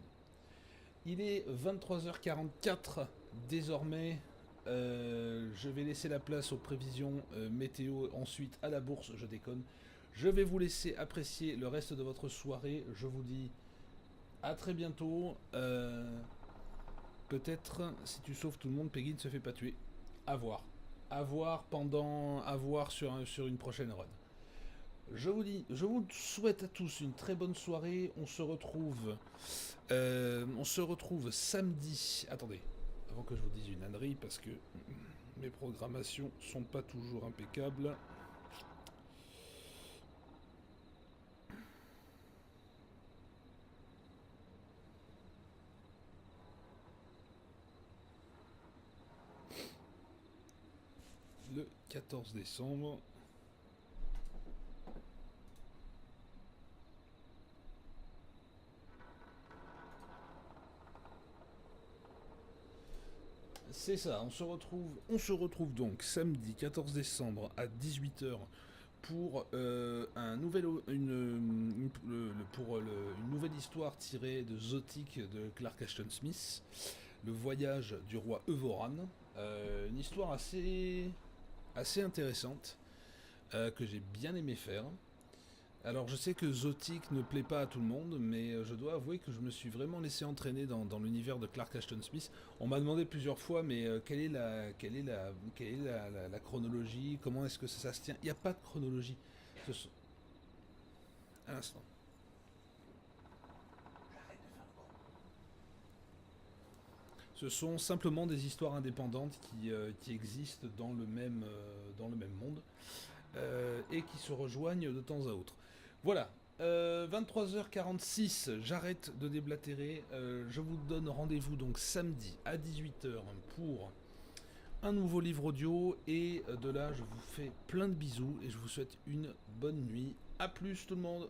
Il est 23h44 désormais. Je vais laisser la place aux prévisions météo, ensuite à la bourse, je déconne. Je vais vous laisser apprécier le reste de votre soirée. Je vous dis à très bientôt. Peut-être, si tu sauves tout le monde, Peggy ne se fait pas tuer. À voir. À voir sur une prochaine run. Je vous souhaite à tous une très bonne soirée. On se retrouve samedi. Attendez, avant que je vous dise une ânerie, parce que mes programmations sont pas toujours impeccables. Le 14 décembre. C'est ça, on se retrouve donc samedi 14 décembre à 18h pour une nouvelle histoire tirée de Zotic de Clark Ashton Smith, le voyage du roi Euvoran, une histoire assez intéressante que j'ai bien aimé faire. Alors je sais que Zotic ne plaît pas à tout le monde, mais je dois avouer que je me suis vraiment laissé entraîner dans l'univers de Clark Ashton Smith. On m'a demandé plusieurs fois, mais quelle est la chronologie? Comment est-ce que ça se tient? Il n'y a pas de chronologie. Un instant. Ce sont simplement des histoires indépendantes qui existent dans le même monde et qui se rejoignent de temps à autre. Voilà, 23h46, j'arrête de déblatérer. Je vous donne rendez-vous donc samedi à 18h pour un nouveau livre audio. Et de là, je vous fais plein de bisous et je vous souhaite une bonne nuit. A plus tout le monde!